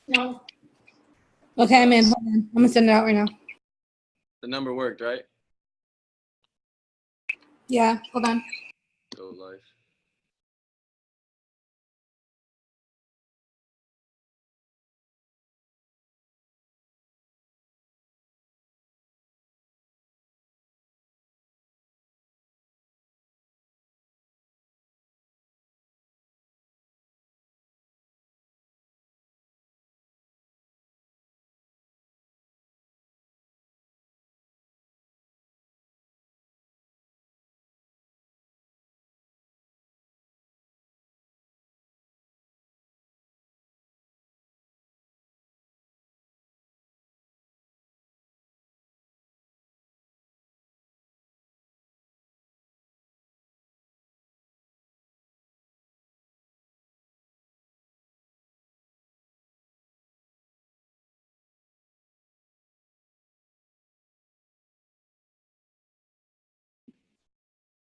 No. Okay, I'm in. Hold on. I'm gonna send it out right now. The number worked, right? Yeah, hold on. Go life.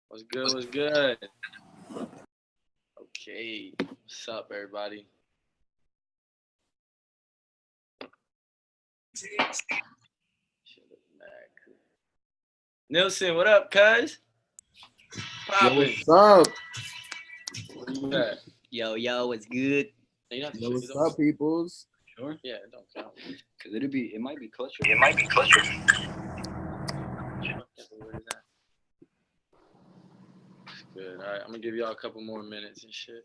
What's good? What's good? Okay. What's up, everybody? Nilson, what up, cuz? Poppin'. What's up? Where you at? Yo, what's good? You don't have to Yo, show what's me up, peoples? Sure. Yeah, it don't count. Cause it might be clutcher. What is that? Good. All right, I'm gonna give y'all a couple more minutes and shit.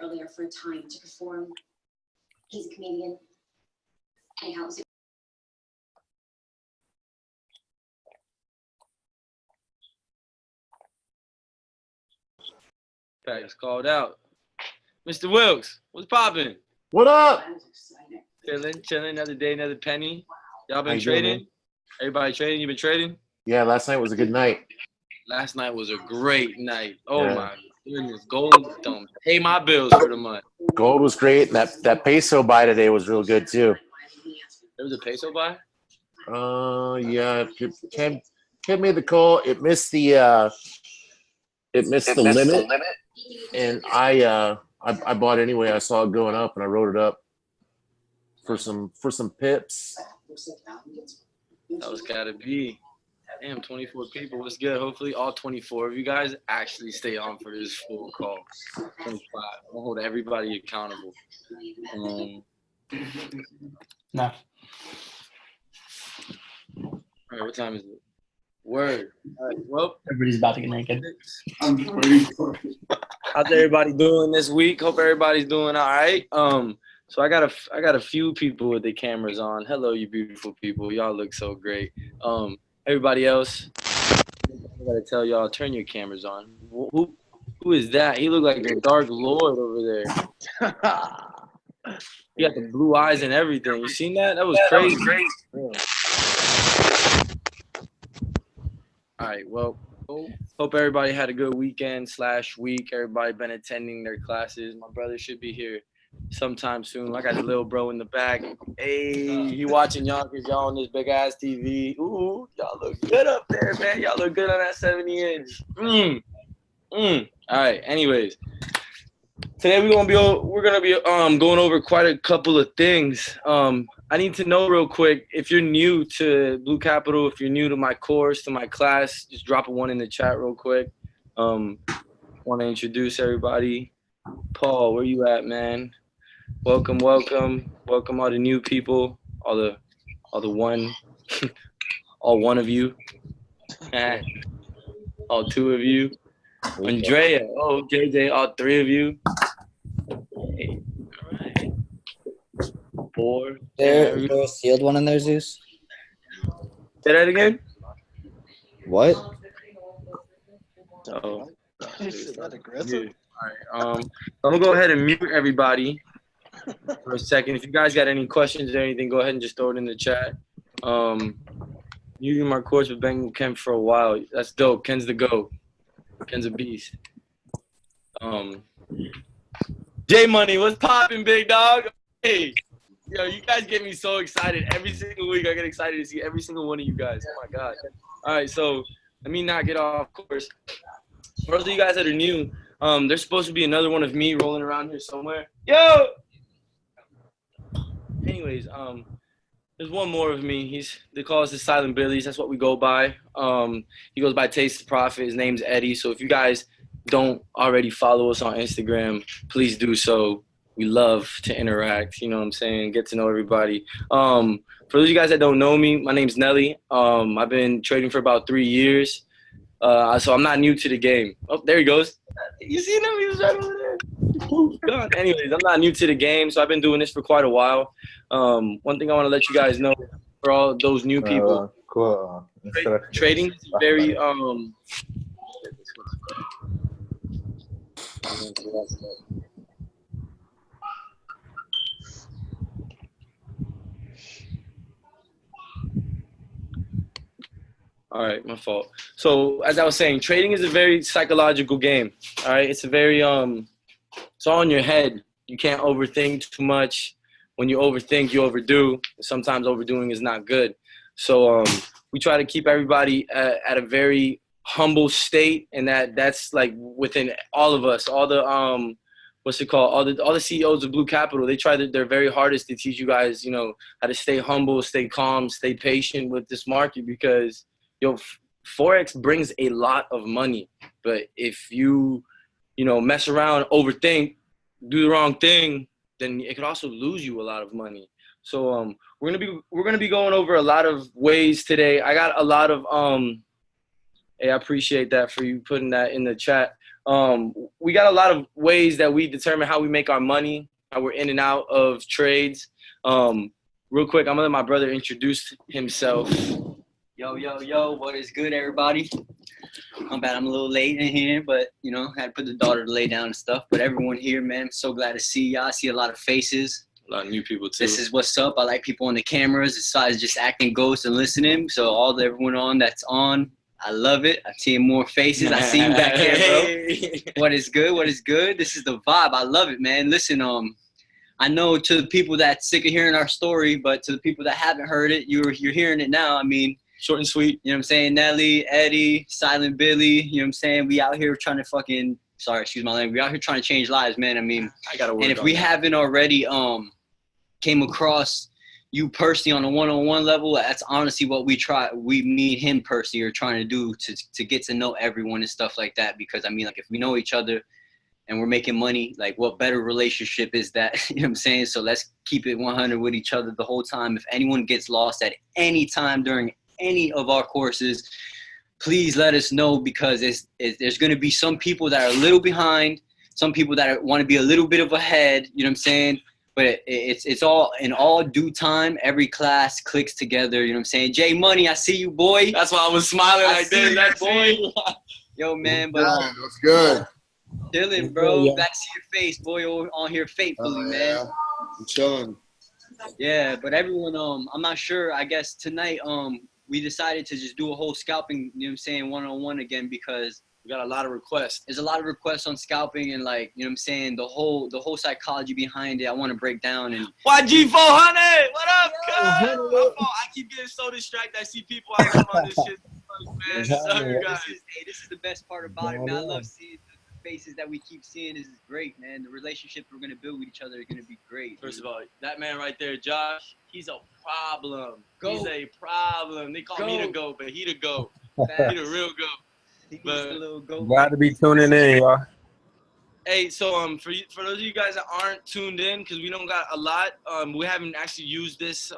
Earlier for a time to perform. He's a comedian. Anyhow, Pack's called out. Mr. Wilkes, what's poppin'? What up? Chilling. Another day, another penny. Y'all How been you doing, trading? man? Everybody trading? You been trading? Yeah, last night was a good night. Last night was a great night. Oh Yeah. my goodness. Gold don't pay my bills for the month. Gold was great. That peso buy today was real good too. There was a peso buy? Yeah. Kim made the call. It missed the limit, and I bought anyway. I saw it going up, and I wrote it up for some pips. That was gotta be. Damn, 24 people. What's good? Hopefully all 24 of you guys actually stay on for this full call. 25. I'll hold everybody accountable. No. All right, what time is it? Word. All right, well, Everybody's about to get naked. I'm waiting for it. how's everybody doing this week? Hope everybody's doing all right. So I got a few people with their cameras on. Hello, you beautiful people. Y'all look so great. Everybody else, I gotta tell y'all, turn your cameras on. Who is that? He looked like the Dark Lord over there. He got the blue eyes and everything. You seen that? That was crazy. All right, well, hope everybody had a good weekend/week. Everybody been attending their classes. My brother should be here sometime soon. I got the little bro in the back. Hey, you watching y'all because y'all on this big ass TV. Ooh, y'all look good up there, man. Y'all look good on that 70-inch. All right. Anyways, today we're gonna be going over quite a couple of things. I need to know real quick, if you're new to Blue Capital, if you're new to my course, to my class, just drop a 1 in the chat real quick. Want to introduce everybody. Paul, where you at, man? Welcome all the new people, all the one, all one of you, all 2 of you. Andrea, oh JJ, all 3 of you. Hey, all right. 4. There a sealed one in there, Zeus? Say that again. What? Oh, Is that aggressive? all right. I'm gonna go ahead and mute everybody for a second. If you guys got any questions or anything, go ahead and just throw it in the chat. Using my course with Ben Kemp for a while. That's dope. Ken's the GOAT. Ken's a beast. J Money, what's popping, big dog? Hey, yo, you guys get me so excited every single week. I get excited to see every single one of you guys. Oh my god! All right, so let me not get off course. For those of you guys that are new, there's supposed to be another one of me rolling around here somewhere. Yo. Anyways, there's one more of me. They call us the Silent Billies. That's what we go by. He goes by Taste the Prophet. His name's Eddie. So if you guys don't already follow us on Instagram, please do so. We love to interact. You know what I'm saying? Get to know everybody. For those of you guys that don't know me, my name's Nelly. I've been trading for about 3 years. So I'm not new to the game. Oh, there he goes. You seen him? He was right over there. Gone. Anyways, I'm not new to the game, so I've been doing this for quite a while. One thing I want to let you guys know, for all those new people, trading is very all right, my fault. So as I was saying, trading is a very psychological game. All right, it's a very it's all in your head. You can't overthink too much. When you overthink, you overdo. Sometimes overdoing is not good. So we try to keep everybody at a very humble state, and that's like within all of us. All the what's it called? All the CEOs of Blue Capital, they're very hardest to teach you guys, you know, how to stay humble, stay calm, stay patient with this market, because Forex brings a lot of money. But if you mess around, overthink, do the wrong thing, then it could also lose you a lot of money. So we're gonna be going over a lot of ways today. I got a lot of hey, I appreciate that for you putting that in the chat. We got a lot of ways that we determine how we make our money, how we're in and out of trades. Real quick, I'm gonna let my brother introduce himself. Yo, what is good, everybody? I'm bad, I'm a little late in here, but, you know, had to put the daughter to lay down and stuff. But everyone here, man, I'm so glad to see y'all. I see a lot of faces. A lot of new people, too. This is what's up. I like people on the cameras besides just acting ghosts and listening. So everyone on that's on, I love it. I see more faces. I see you back here, bro. What is good? What is good? This is the vibe. I love it, man. Listen, I know to the people that's sick of hearing our story, but to the people that haven't heard it, you're hearing it now. I mean, short and sweet. You know what I'm saying? Nelly, Eddie, Silent Billy, you know what I'm saying? We out here trying to fucking, sorry, excuse my language. We out here trying to change lives, man. I mean, I gotta work and if we haven't already came across you personally on a one-on-one level, that's honestly what me and him personally are trying to do to get to know everyone and stuff like that. Because I mean, like, if we know each other and we're making money, like, what better relationship is that? You know what I'm saying? So let's keep it 100 with each other the whole time. If anyone gets lost at any time during any of our courses, please let us know, because there's going to be some people that are a little behind, some people that want to be a little bit of ahead, you know what I'm saying? But it's all in all due time. Every class clicks together, you know what I'm saying? J Money, I see you, boy. That's why I was smiling like this. That boy. Yo, man, but That's good. chilling, bro. Glad to see your face, boy, on here faithfully, man. I'm chilling. Yeah, but everyone, I'm not sure. I guess tonight, we decided to just do a whole scalping, you know what I'm saying, one-on-one again, because we got a lot of requests. There's a lot of requests on scalping, and, like, you know what I'm saying, the whole psychology behind it, I want to break down. And YG400, what up, cuz? My fault. I keep getting so distracted. I see people I come on this shit, man. Sorry, guys. This is the best part about it, man. I love seeing the faces that we keep seeing. This is great, man. The relationships we're gonna build with each other are gonna be great. First of all, that man right there, Josh, he's a problem. Goat. He's a problem. They call me the GOAT, but he the GOAT. He the real GOAT. He needs a little goat. Glad to be tuning in, y'all. Hey, so for those of you guys that aren't tuned in, because we don't got a lot, we haven't actually used this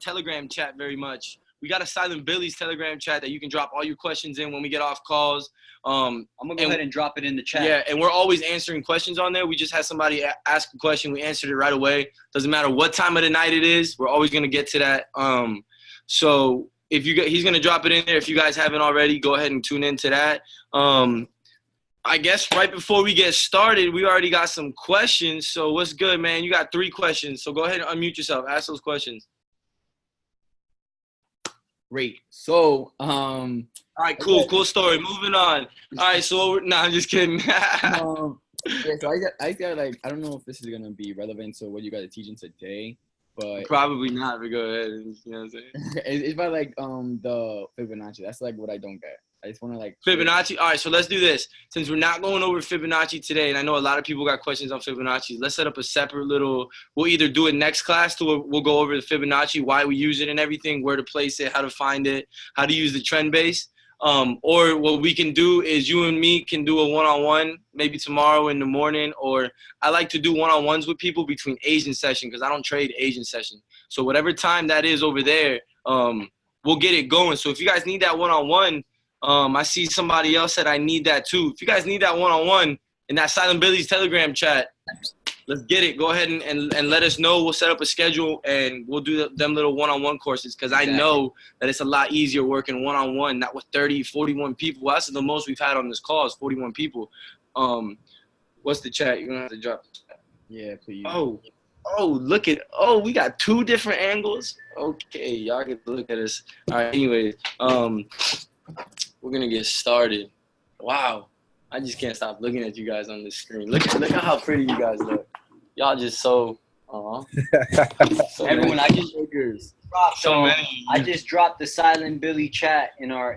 Telegram chat very much. We got a Silent Billy's Telegram chat that you can drop all your questions in when we get off calls. I'm gonna go ahead and drop it in the chat. Yeah, and we're always answering questions on there. We just had somebody ask a question, we answered it right away. Doesn't matter what time of the night it is, we're always gonna get to that. So if he's gonna drop it in there. If you guys haven't already, go ahead and tune into that. I guess right before we get started, we already got some questions. So what's good, man? You got 3 questions. So go ahead and unmute yourself. Ask those questions. Great. So, All right, cool story. Moving on. All right, so I'm just kidding. yeah, so I got like, I don't know if this is gonna be relevant to what you guys are teaching today, but Probably not, but go ahead. You know what I'm saying? it's about like the Fibonacci. That's like what I don't get. I just want to like Fibonacci. All right, so let's do this. Since we're not going over Fibonacci today, and I know a lot of people got questions on Fibonacci, let's set up a separate little. We'll either do it next class, we'll go over the Fibonacci, why we use it and everything, where to place it, how to find it, how to use the trend base. Or what we can do is you and me can do a one-on-one maybe tomorrow in the morning, or I like to do one-on-ones with people between Asian session because I don't trade Asian session. So whatever time that is over there, we'll get it going. So if you guys need that one-on-one, I see somebody else said I need that too. If you guys need that one-on-one in that Silent Billy's Telegram chat, let's get it. Go ahead and let us know. We'll set up a schedule and we'll do them little one-on-one courses because I know that it's a lot easier working one-on-one, not with 30, 41 people. Well, that's the most we've had on this call is 41 people. What's the chat? You're going to have to drop the chat. Yeah, please. We got two different angles. Okay, y'all get to look at us. All right, anyways, we're going to get started. Wow. I just can't stop looking at you guys on the screen. Look at how pretty you guys look. Y'all just so Everyone, I just dropped so many. I just dropped the Silent Billy chat in our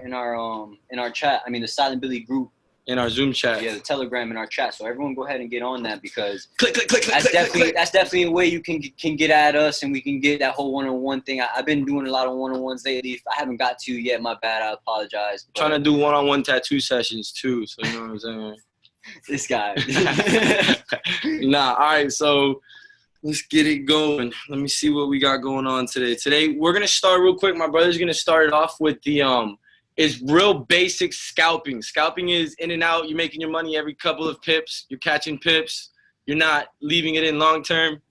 chat. I mean the Silent Billy group in our Zoom chat. Yeah, the Telegram in our chat. So everyone go ahead and get on that because click. That's definitely a way you can get at us and we can get that whole one-on-one thing. I've been doing a lot of one-on-ones lately. If I haven't got to you yet, my bad. I apologize. Trying to do one-on-one tattoo sessions too. So you know what I'm saying. This guy. All right. So let's get it going. Let me see what we got going on today. Today we're gonna start real quick. My brother's gonna start it off with the It's real basic scalping. Scalping is in and out. You're making your money every couple of pips. You're catching pips. You're not leaving it in long term.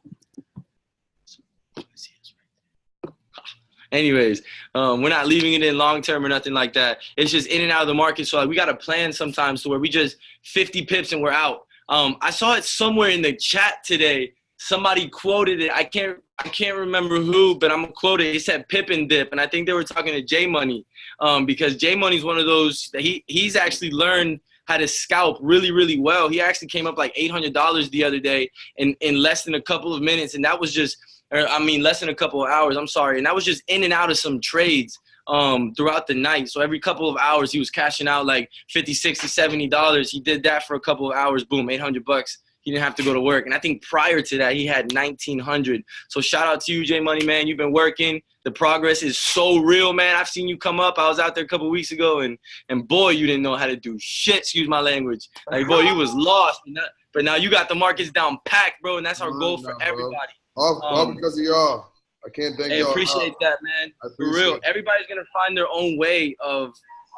Anyways, we're not leaving it in long term or nothing like that. It's just in and out of the market. So like, we got a plan sometimes to where we just 50 pips and we're out. I saw it somewhere in the chat today. Somebody quoted it. I can't remember who, but I'm gonna quote it. It said pip and dip, and I think they were talking to J Money, because J Money's one of those. He's actually learned how to scalp really, really well. He actually came up like $800 the other day in less than a couple of minutes, and that was just, less than a couple of hours. I'm sorry, and that was just in and out of some trades throughout the night. So every couple of hours, he was cashing out like $50, $60, $70. He did that for a couple of hours. Boom, $800. He didn't have to go to work. And I think prior to that, he had 1,900. So shout out to you, J Money, man. You've been working. The progress is so real, man. I've seen you come up. I was out there a couple of weeks ago, and boy, you didn't know how to do shit. Excuse my language. Like, boy, you was lost. But now you got the markets down packed, bro, and that's our goal for everybody. All because of y'all. I can't thank y'all. I appreciate that, man. For real. Everybody's going to find their own way of,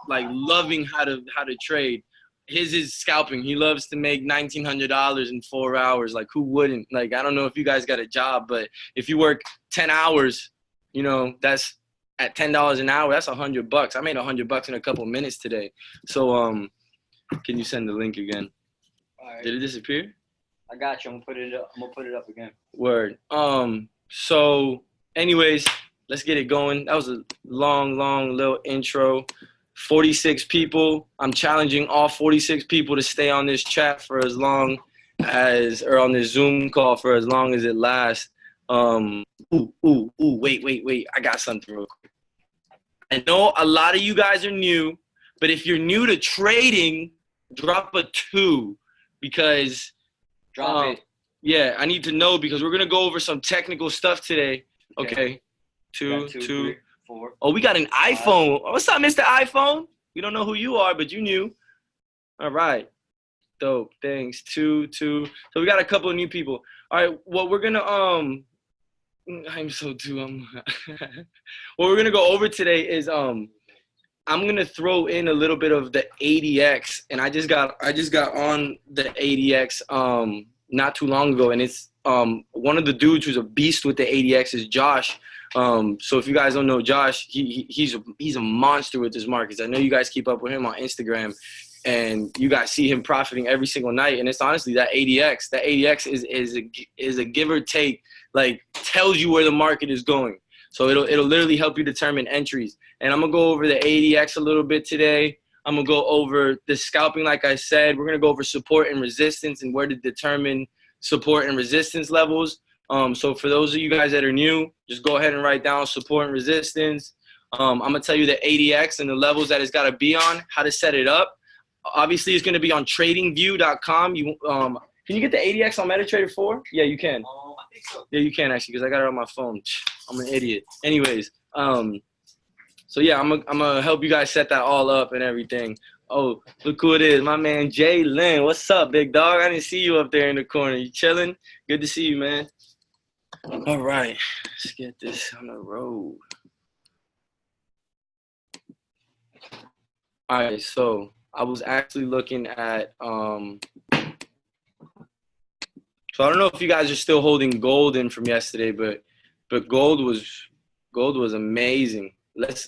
like, loving how to trade. His is scalping. He loves to make $1,900 in 4 hours. Like, who wouldn't? Like, I don't know if you guys got a job, but if you work 10 hours, you know, that's at $10 an hour. That's $100. I made $100 in a couple minutes today. So, can you send the link again? All right. Did it disappear? I got you. I'm gonna put it up again. Word. So, anyways, let's get it going. That was a long little intro. 46 people. I'm challenging all 46 people to stay on this chat for as long as, or on this Zoom call for as long as it lasts. Wait. I got something real quick. I know a lot of you guys are new, but if you're new to trading, drop a 2 because drop it. Yeah, I need to know because we're going to go over some technical stuff today. Okay. 2, 3, 4. Oh, we got an iPhone. What's up, Mr. iPhone? We don't know who you are, but you knew. All right. Dope. Thanks. 2. So we got a couple of new people. All right. What we're going to, I'm so too, what we're going to go over today is, I'm going to throw in a little bit of the ADX, and I just got on the ADX, not too long ago. And it's, one of the dudes who's a beast with the ADX is Josh. So if you guys don't know Josh, he's a monster with his markets. I know you guys keep up with him on Instagram, and you guys see him profiting every single night. And it's honestly that ADX. That ADX is a give or take, like tells you where the market is going. So it'll literally help you determine entries. And I'm going to go over the 80X a little bit today. I'm going to go over the scalping, like I said. We're going to go over support and resistance and where to determine support and resistance levels. So for those of you guys that are new, just go ahead and write down support and resistance. I'm going to tell you the 80X and the levels that it's got to be on, how to set it up. Obviously, it's going to be on tradingview.com. Can you get the 80X on MetaTrader 4? Yeah, you can. I think so. Yeah, you can actually, because I got it on my phone. I'm an idiot. Anyways, so yeah, I'm gonna help you guys set that all up and everything. Oh, look who it is, my man Jay Lynn. What's up, big dog? I didn't see you up there in the corner. You chilling? Good to see you, man. All right, let's get this on the road. All right, so I was actually looking at so I don't know if you guys are still holding gold in from yesterday, but gold was amazing.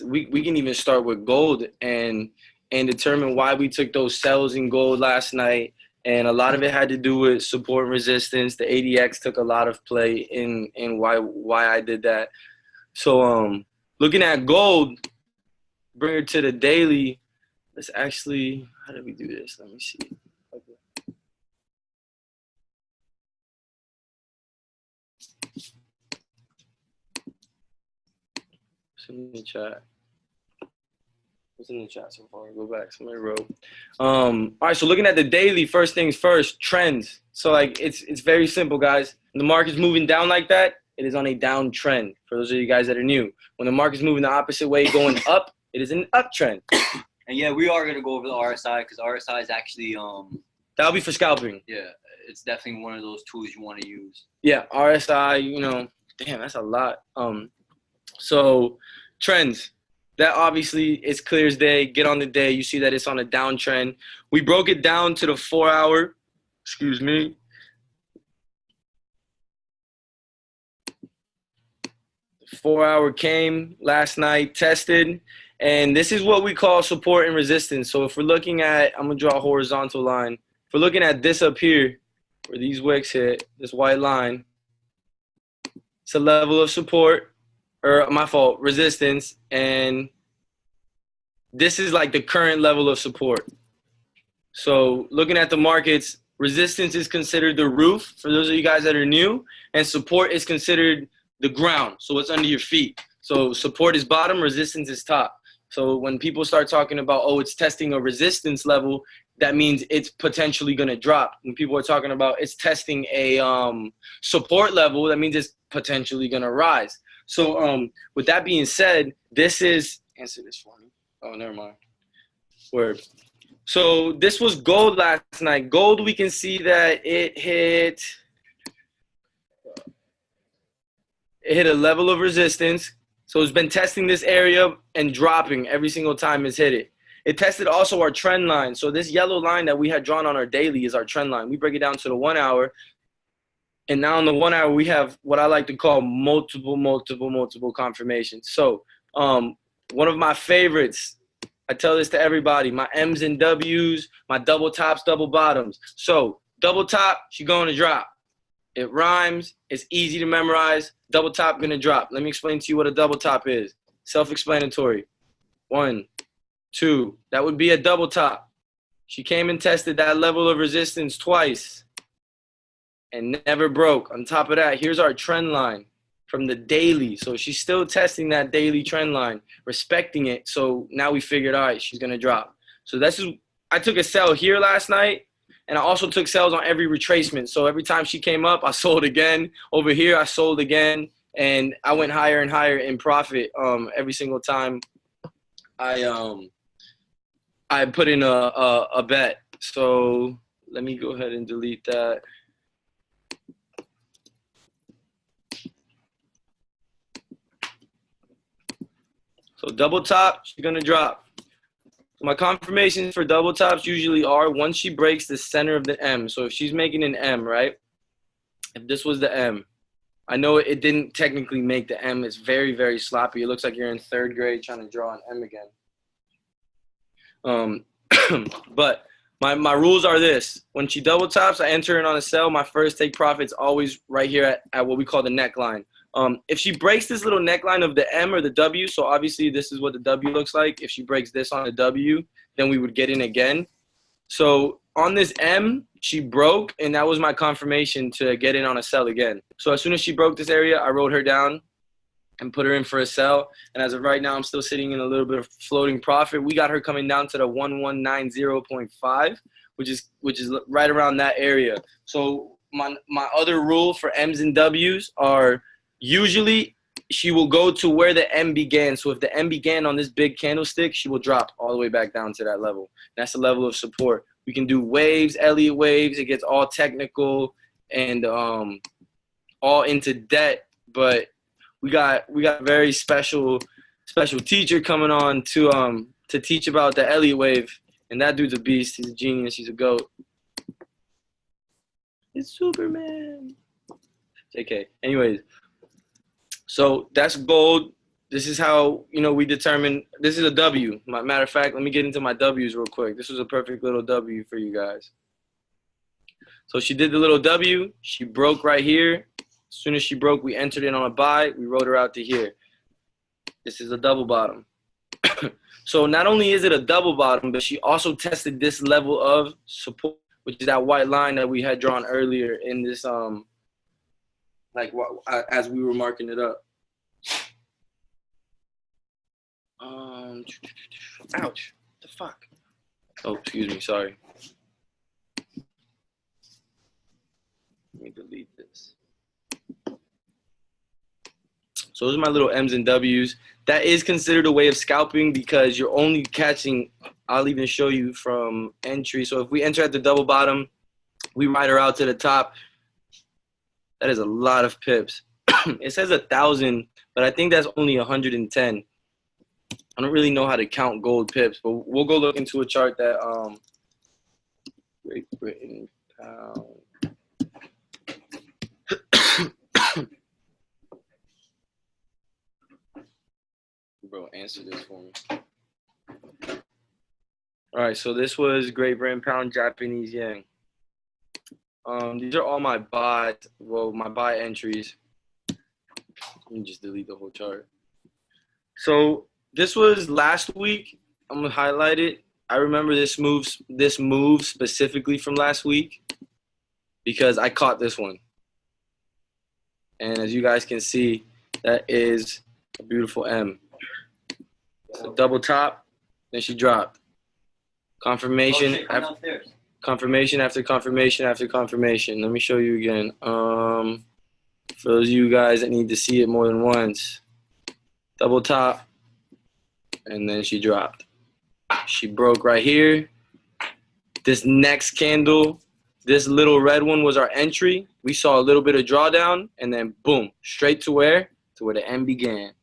We can even start with gold and determine why we took those sells in gold last night. And a lot of it had to do with support and resistance. The 80X took a lot of play in why I did that. So looking at gold, bring her to the daily. Let's actually, how did we do this? Let me see. What's in the chat? What's in the chat so far? Go back. Somebody wrote. All right, so looking at the daily, first things first, trends. So like it's very simple, guys. When the market's moving down like that, it is on a downtrend. For those of you guys that are new, when the market's moving the opposite way, going up, it is an uptrend. And yeah, we are gonna go over the RSI because RSI is actually That'll be for scalping. yeah, it's definitely one of those tools you want to use. Yeah, RSI. Damn, that's a lot. So trends. That obviously is clear as day. Get on the day. You see that it's on a downtrend. We broke it down to the 4 hour. Excuse me. The 4 hour came last night, tested. And this is what we call support and resistance. So if we're looking at, I'm going to draw a horizontal line. If we're looking at this up here, where these wicks hit, this white line, it's a level of support. Or my fault, resistance, and this is like the current level of support. So looking at the markets, resistance is considered the roof for those of you guys that are new, and support is considered the ground, so what's under your feet. So support is bottom, resistance is top. So when people start talking about, oh, it's testing a resistance level, that means it's potentially going to drop. When people are talking about it's testing a support level, that means it's potentially going to rise. So with that being said, this is – answer this for me. Oh, never mind. Word. So this was gold last night. Gold, we can see that it hit a level of resistance. So it's been testing this area and dropping every single time it's hit it. It tested also our trend line. So this yellow line that we had drawn on our daily is our trend line. We break it down to the 1 hour. And now in the 1 hour, we have what I like to call multiple confirmations. So one of my favorites, I tell this to everybody, my M's and W's, my double tops, double bottoms. So double top, she's going to drop. It rhymes. It's easy to memorize. Double top going to drop. Let me explain to you what a double top is. Self-explanatory. 1, 2. That would be a double top. She came and tested that level of resistance twice and never broke. On top of that, here's our trend line from the daily. So she's still testing that daily trend line, respecting it. So now we figured, all right, she's going to drop. So I took a sell here last night, and I also took sells on every retracement. So every time she came up, I sold again. Over here, I sold again, and I went higher and higher in profit every single time I put in a bet. So let me go ahead and delete that. So double top, she's going to drop. So my confirmations for double tops usually are once she breaks the center of the M. So if she's making an M, right? If this was the M. I know it didn't technically make the M. It's very, very sloppy. It looks like you're in 3rd grade trying to draw an M again. But my rules are this. When she double tops, I enter in on a sell. My first take profit's always right here at what we call the neckline. If she breaks this little neckline of the M or the W, so obviously this is what the W looks like. If she breaks this on the W, then we would get in again. So on this M, she broke, and that was my confirmation to get in on a sell again. So as soon as she broke this area, I wrote her down and put her in for a sell. And as of right now, I'm still sitting in a little bit of floating profit. We got her coming down to the 1190.5, which is right around that area. So my other rule for M's and W's are usually she will go to where the M began. So if the M began on this big candlestick, she will drop all the way back down to that level. That's the level of support. We can do waves, Elliott waves. It gets all technical and all into debt, but we got a very special teacher coming on to teach about the Elliott wave, and that dude's a beast. He's a genius. He's a goat. It's Superman. JK. Anyways, so that's gold. This is how we determine. This is a W. Matter of fact, let me get into my W's real quick. This was a perfect little W for you guys. So she did the little W. She broke right here. As soon as she broke, we entered in on a buy. We rode her out to here. This is a double bottom. So not only is it a double bottom, but she also tested this level of support, which is that white line that we had drawn earlier in this, as we were marking it up. Ouch. The fuck? Oh, excuse me. Sorry. Let me delete this. So those are my little M's and W's. That is considered a way of scalping because you're only catching, I'll even show you from entry. So if we enter at the double bottom, we ride her out to the top. That is a lot of pips. It says 1,000, but I think that's only 110. I don't really know how to count gold pips, but we'll go look into a chart that Great Britain pound. Bro, answer this for me. All right, so this was Great Britain pound, Japanese yen. These are all my buy entries. Let me just delete the whole chart. So this was last week. I'm gonna highlight it. I remember this move specifically from last week because I caught this one. And as you guys can see, that is a beautiful M. So double top, then she dropped. Confirmation, confirmation after confirmation after confirmation. Let me show you again. For those of you guys that need to see it more than once, double top, and then she dropped. She broke right here. This next candle, this little red one was our entry. We saw a little bit of drawdown, and then boom, straight to where? To where the M began.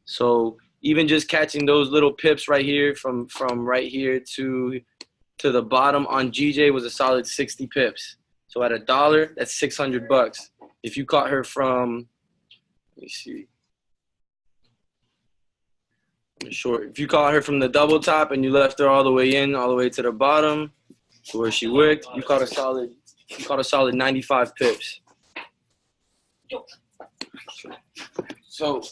So even just catching those little pips right here from right here to the bottom on GJ was a solid 60 pips. So at $1, that's $600. If you caught her from, let me see. If you caught her from the double top and you left her all the way in, all the way to the bottom, to where she wicked, you caught a solid 95 pips. So,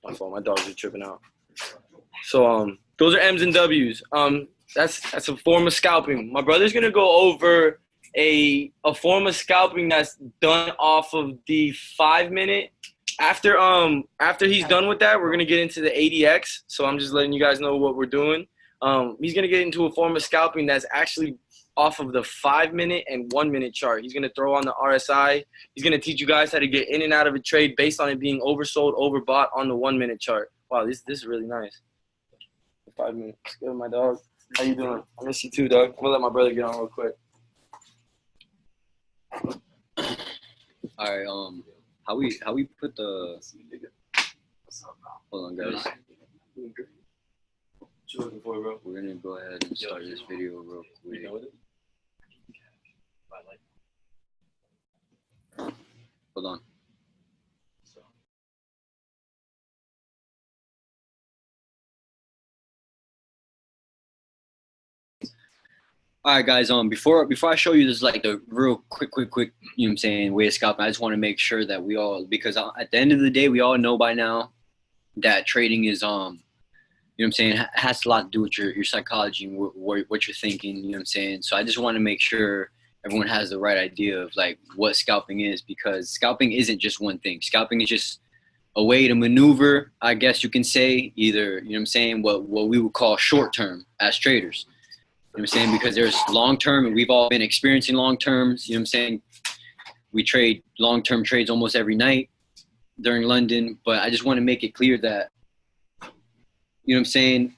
my fault, my dogs are tripping out. So those are M's and W's. That's a form of scalping. My brother's gonna go over a form of scalping that's done off of the 5-minute. After he's done with that, we're gonna get into the 80X. So I'm just letting you guys know what we're doing. He's gonna get into a form of scalping that's actually off of the 5-minute and 1-minute chart. He's gonna throw on the RSI. He's gonna teach you guys how to get in and out of a trade based on it being oversold, overbought on the 1-minute chart. Wow, this is really nice. 5 minutes. Good, my dog. How you doing? I miss you too, dog. I'm gonna let my brother get on real quick. All right. How we put the? Hold on, guys. What you looking for, bro? We're gonna go ahead and start this video real quick. Hold on. All right, guys. Before I show you this, like the real quick, you know what I'm saying, way of scalping, I just want to make sure that we all, because at the end of the day, we all know by now that trading is, you know what I'm saying, has a lot to do with your psychology and what you're thinking, you know what I'm saying. So I just want to make sure everyone has the right idea of like what scalping is, because scalping isn't just one thing. Scalping is just a way to maneuver, I guess you can say, either, you know what I'm saying, what we would call short term as traders. You know what I'm saying? Because there's long term, and we've all been experiencing long terms. You know what I'm saying? We trade long term trades almost every night during London. But I just want to make it clear that, you know what I'm saying,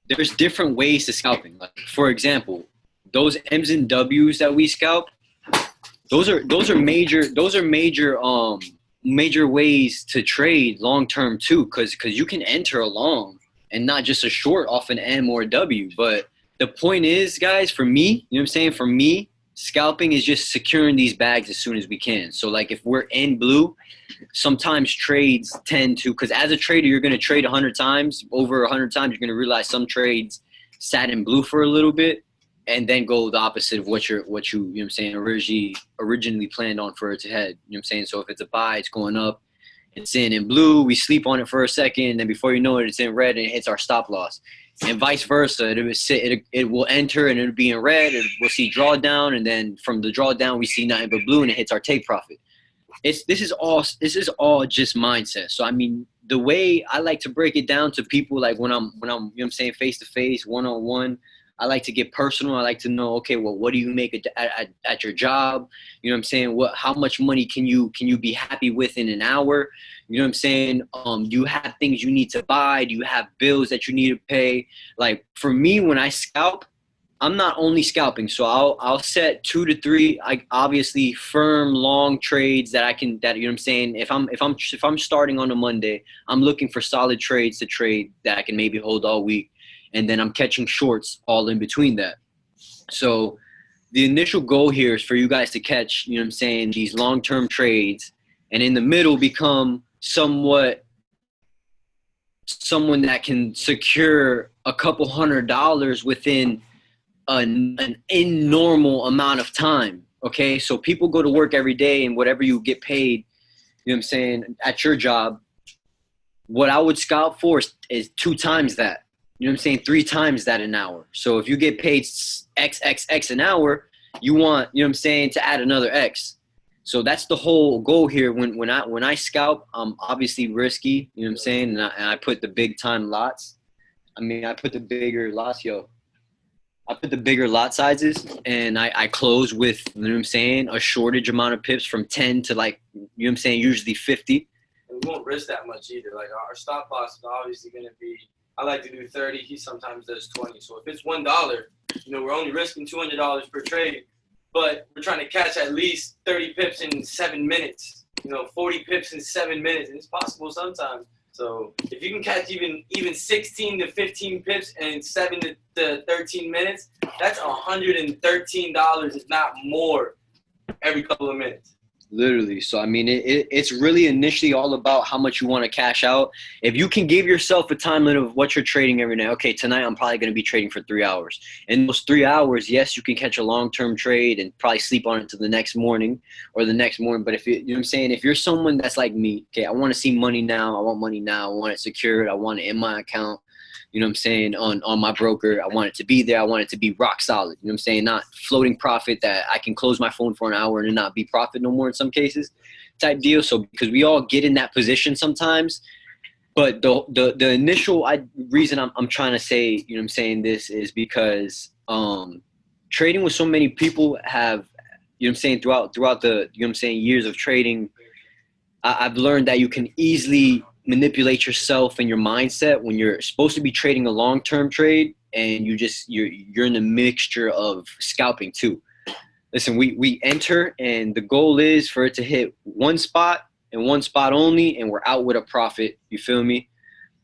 there's different ways to scalping. Like, for example, those M's and W's that we scalp, those are major ways to trade long term too, because you can enter a long and not just a short off an M or a W. But the point is, guys, for me, you know what I'm saying, for me, scalping is just securing these bags as soon as we can. So like if we're in blue, sometimes trades tend to, because as a trader, you're going to trade 100 times, over 100 times, you're going to realize some trades sat in blue for a little bit and then go the opposite of what you know what I'm saying, originally planned on for it to head. You know what I'm saying? So if it's a buy, it's going up, it's in blue, we sleep on it for a second, and then before you know it, it's in red and it hits our stop loss. And vice versa, it will enter and it'll be in red, and we'll see drawdown, and then from the drawdown we see nothing but blue and it hits our take profit. This is all just mindset. So I mean, the way I like to break it down to people, like when I'm you know what I'm saying, face to face, one-on-one, I like to get personal. I like to know, okay, well, what do you make at your job? You know what I'm saying? How much money can you be happy with in an hour? You know what I'm saying? Do you have things you need to buy? Do you have bills that you need to pay? Like for me, when I scalp, I'm not only scalping. So I'll set 2 to 3, obviously firm long trades that you know what I'm saying? If I'm starting on a Monday, I'm looking for solid trades to trade that I can maybe hold all week. And then I'm catching shorts all in between that. So the initial goal here is for you guys to catch, you know what I'm saying, these long-term trades, and in the middle become someone that can secure a couple $100 within an abnormal amount of time. Okay, so people go to work every day, and whatever you get paid, you know what I'm saying, at your job, what I would scalp for is 2 times that. You know what I'm saying? 3 times that an hour. So if you get paid X an hour, you want, you know what I'm saying, to add another X. So that's the whole goal here. When I scalp, I'm obviously risky, you know what I'm saying? And I put the big time lots. I mean, I put the bigger lots, I put the bigger lot sizes, and I close with, you know what I'm saying, a shortage amount of pips from 10 to, like, you know what I'm saying, usually 50. And we won't risk that much either. Like our stop loss is obviously going to be, I like to do 30. He sometimes does 20. So if it's $1, you know, we're only risking $200 per trade, but we're trying to catch at least 30 pips in 7 minutes. You know, 40 pips in 7 minutes, and it's possible sometimes. So if you can catch even 16 to 15 pips in 7 to 13 minutes, that's $113, if not more, every couple of minutes. Literally. So, I mean, it's really initially all about how much you want to cash out. If you can give yourself a time limit of what you're trading every night, okay, tonight I'm probably going to be trading for 3 hours. In those 3 hours, yes, you can catch a long-term trade and probably sleep on it to the next morning or the next morning. But if you know what I'm saying, if you're someone that's like me, okay, I want to see money now. I want money now. I want it secured. I want it in my account. You know what I'm saying, on my broker. I want it to be there. I want it to be rock solid. You know what I'm saying? Not floating profit that I can close my phone for an hour and it not be profit no more in some cases type deal. So because we all get in that position sometimes. But the initial reason I'm trying to say, you know what I'm saying, this is because trading with so many people have, you know what I'm saying, throughout the, you know what I'm saying, years of trading, I've learned that you can easily manipulate yourself and your mindset when you're supposed to be trading a long-term trade, and you're in a mixture of scalping too. Listen, we enter, and the goal is for it to hit one spot and one spot only, and we're out with a profit. You feel me?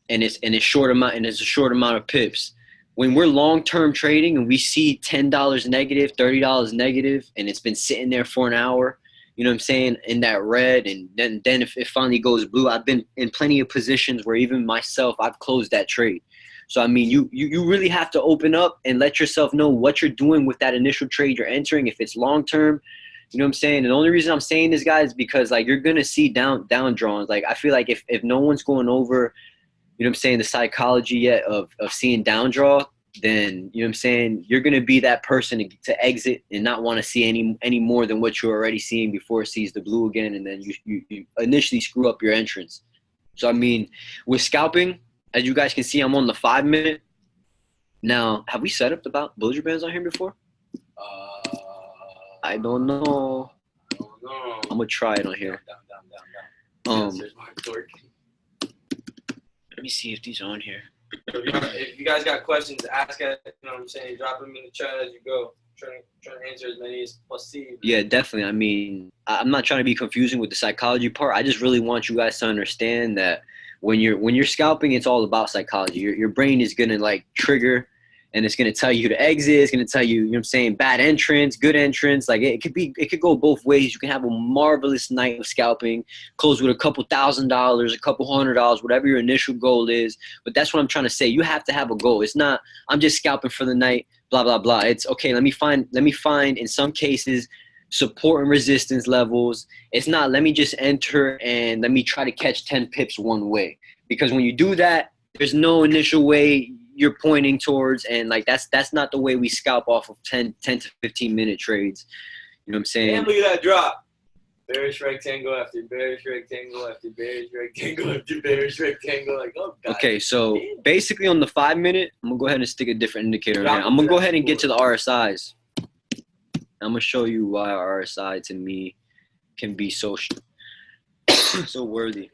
And it's a short amount of pips. When we're long-term trading and we see $10 negative, $30 negative, and it's been sitting there for an hour, you know what I'm saying, in that red, and then if it finally goes blue, I've been in plenty of positions where even myself, I've closed that trade. So, I mean, you really have to open up and let yourself know what you're doing with that initial trade you're entering. If it's long-term, you know what I'm saying? And the only reason I'm saying this, guys, is because, like, you're going to see down drawings. Like, I feel like if no one's going over, you know what I'm saying, the psychology yet of seeing down draw, then, you know what I'm saying, you're going to be that person to exit and not want to see any more than what you're already seeing before it sees the blue again, and then you initially screw up your entrance. So, I mean, with scalping, as you guys can see, I'm on the 5 minute. Now, have we set up the Bullinger Bands on here before? I don't know. I'm going to try it on here. Let me see if these are on here. If you guys got questions, ask it. You know what I'm saying? Drop them in the chat as you go. Trying to answer as many as possible. Yeah, definitely. I mean, I'm not trying to be confusing with the psychology part. I just really want you guys to understand that when you're scalping, it's all about psychology. Your brain is gonna like trigger, and it's gonna tell you to exit. It's gonna tell you, you know what I'm saying, bad entrance, good entrance. Like it could go both ways. You can have a marvelous night of scalping, close with a couple $1,000, a couple $100, whatever your initial goal is. But that's what I'm trying to say. You have to have a goal. It's not I'm just scalping for the night, blah blah blah. It's okay. Let me find in some cases support and resistance levels. It's not let me just enter and let me try to catch 10 pips one way, because when you do that, there's no initial way you're pointing towards, and like that's not the way we scalp off of 10 to 15 minute trades. You know what I'm saying? Damn, look at that drop. Bearish rectangle after bearish rectangle after bearish rectangle after bearish rectangle. Like, oh God. Okay, so basically on the 5 minute, I'm gonna go ahead and stick a different indicator in here. I'm gonna go ahead and get to the RSIs. I'm gonna show you why RSI to me can be so so worthy.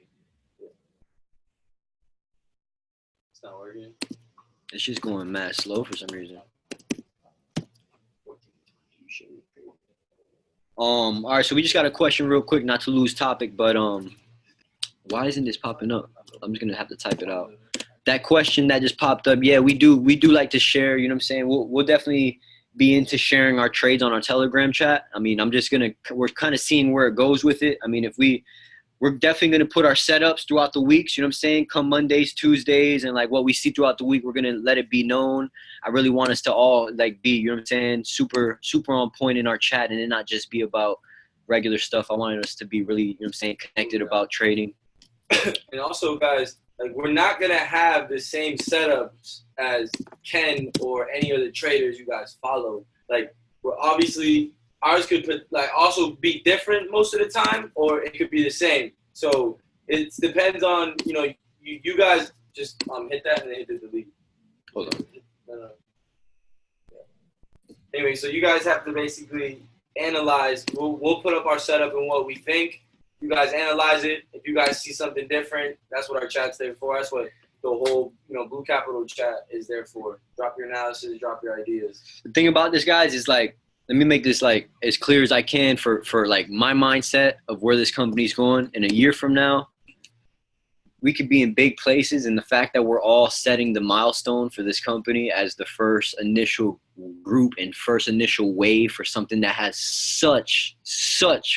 It's not working. It's just going mad slow for some reason. All right, so we just got a question real quick, not to lose topic, but why isn't this popping up? I'm just gonna have to type it out. That question that just popped up, yeah, we do like to share, you know what I'm saying? We'll definitely be into sharing our trades on our Telegram chat. I mean, we're kind of seeing where it goes with it. I mean, we're definitely going to put our setups throughout the weeks, you know what I'm saying? Come Mondays, Tuesdays, and like what we see throughout the week, we're going to let it be known. I really want us to all like be, you know what I'm saying, super on point in our chat, and it not just be about regular stuff. I wanted us to be really, you know what I'm saying, connected about trading. And also, guys, like, we're not going to have the same setups as Ken or any of the traders you guys follow. Like, we're obviously, ours could also be different most of the time, or it could be the same. So it depends on, you know, you guys just hit that and then hit the delete. Hold on. No. Yeah. Anyway, so you guys have to basically analyze. We'll put up our setup and what we think. You guys analyze it. If you guys see something different, that's what our chat's there for. That's what the whole, you know, Blue Capital chat is there for. Drop your analysis, drop your ideas. The thing about this, guys, is like, let me make this like as clear as I can for like my mindset of where this company's going. In a year from now, we could be in big places, and the fact that we're all setting the milestone for this company as the first initial group and first initial wave for something that has such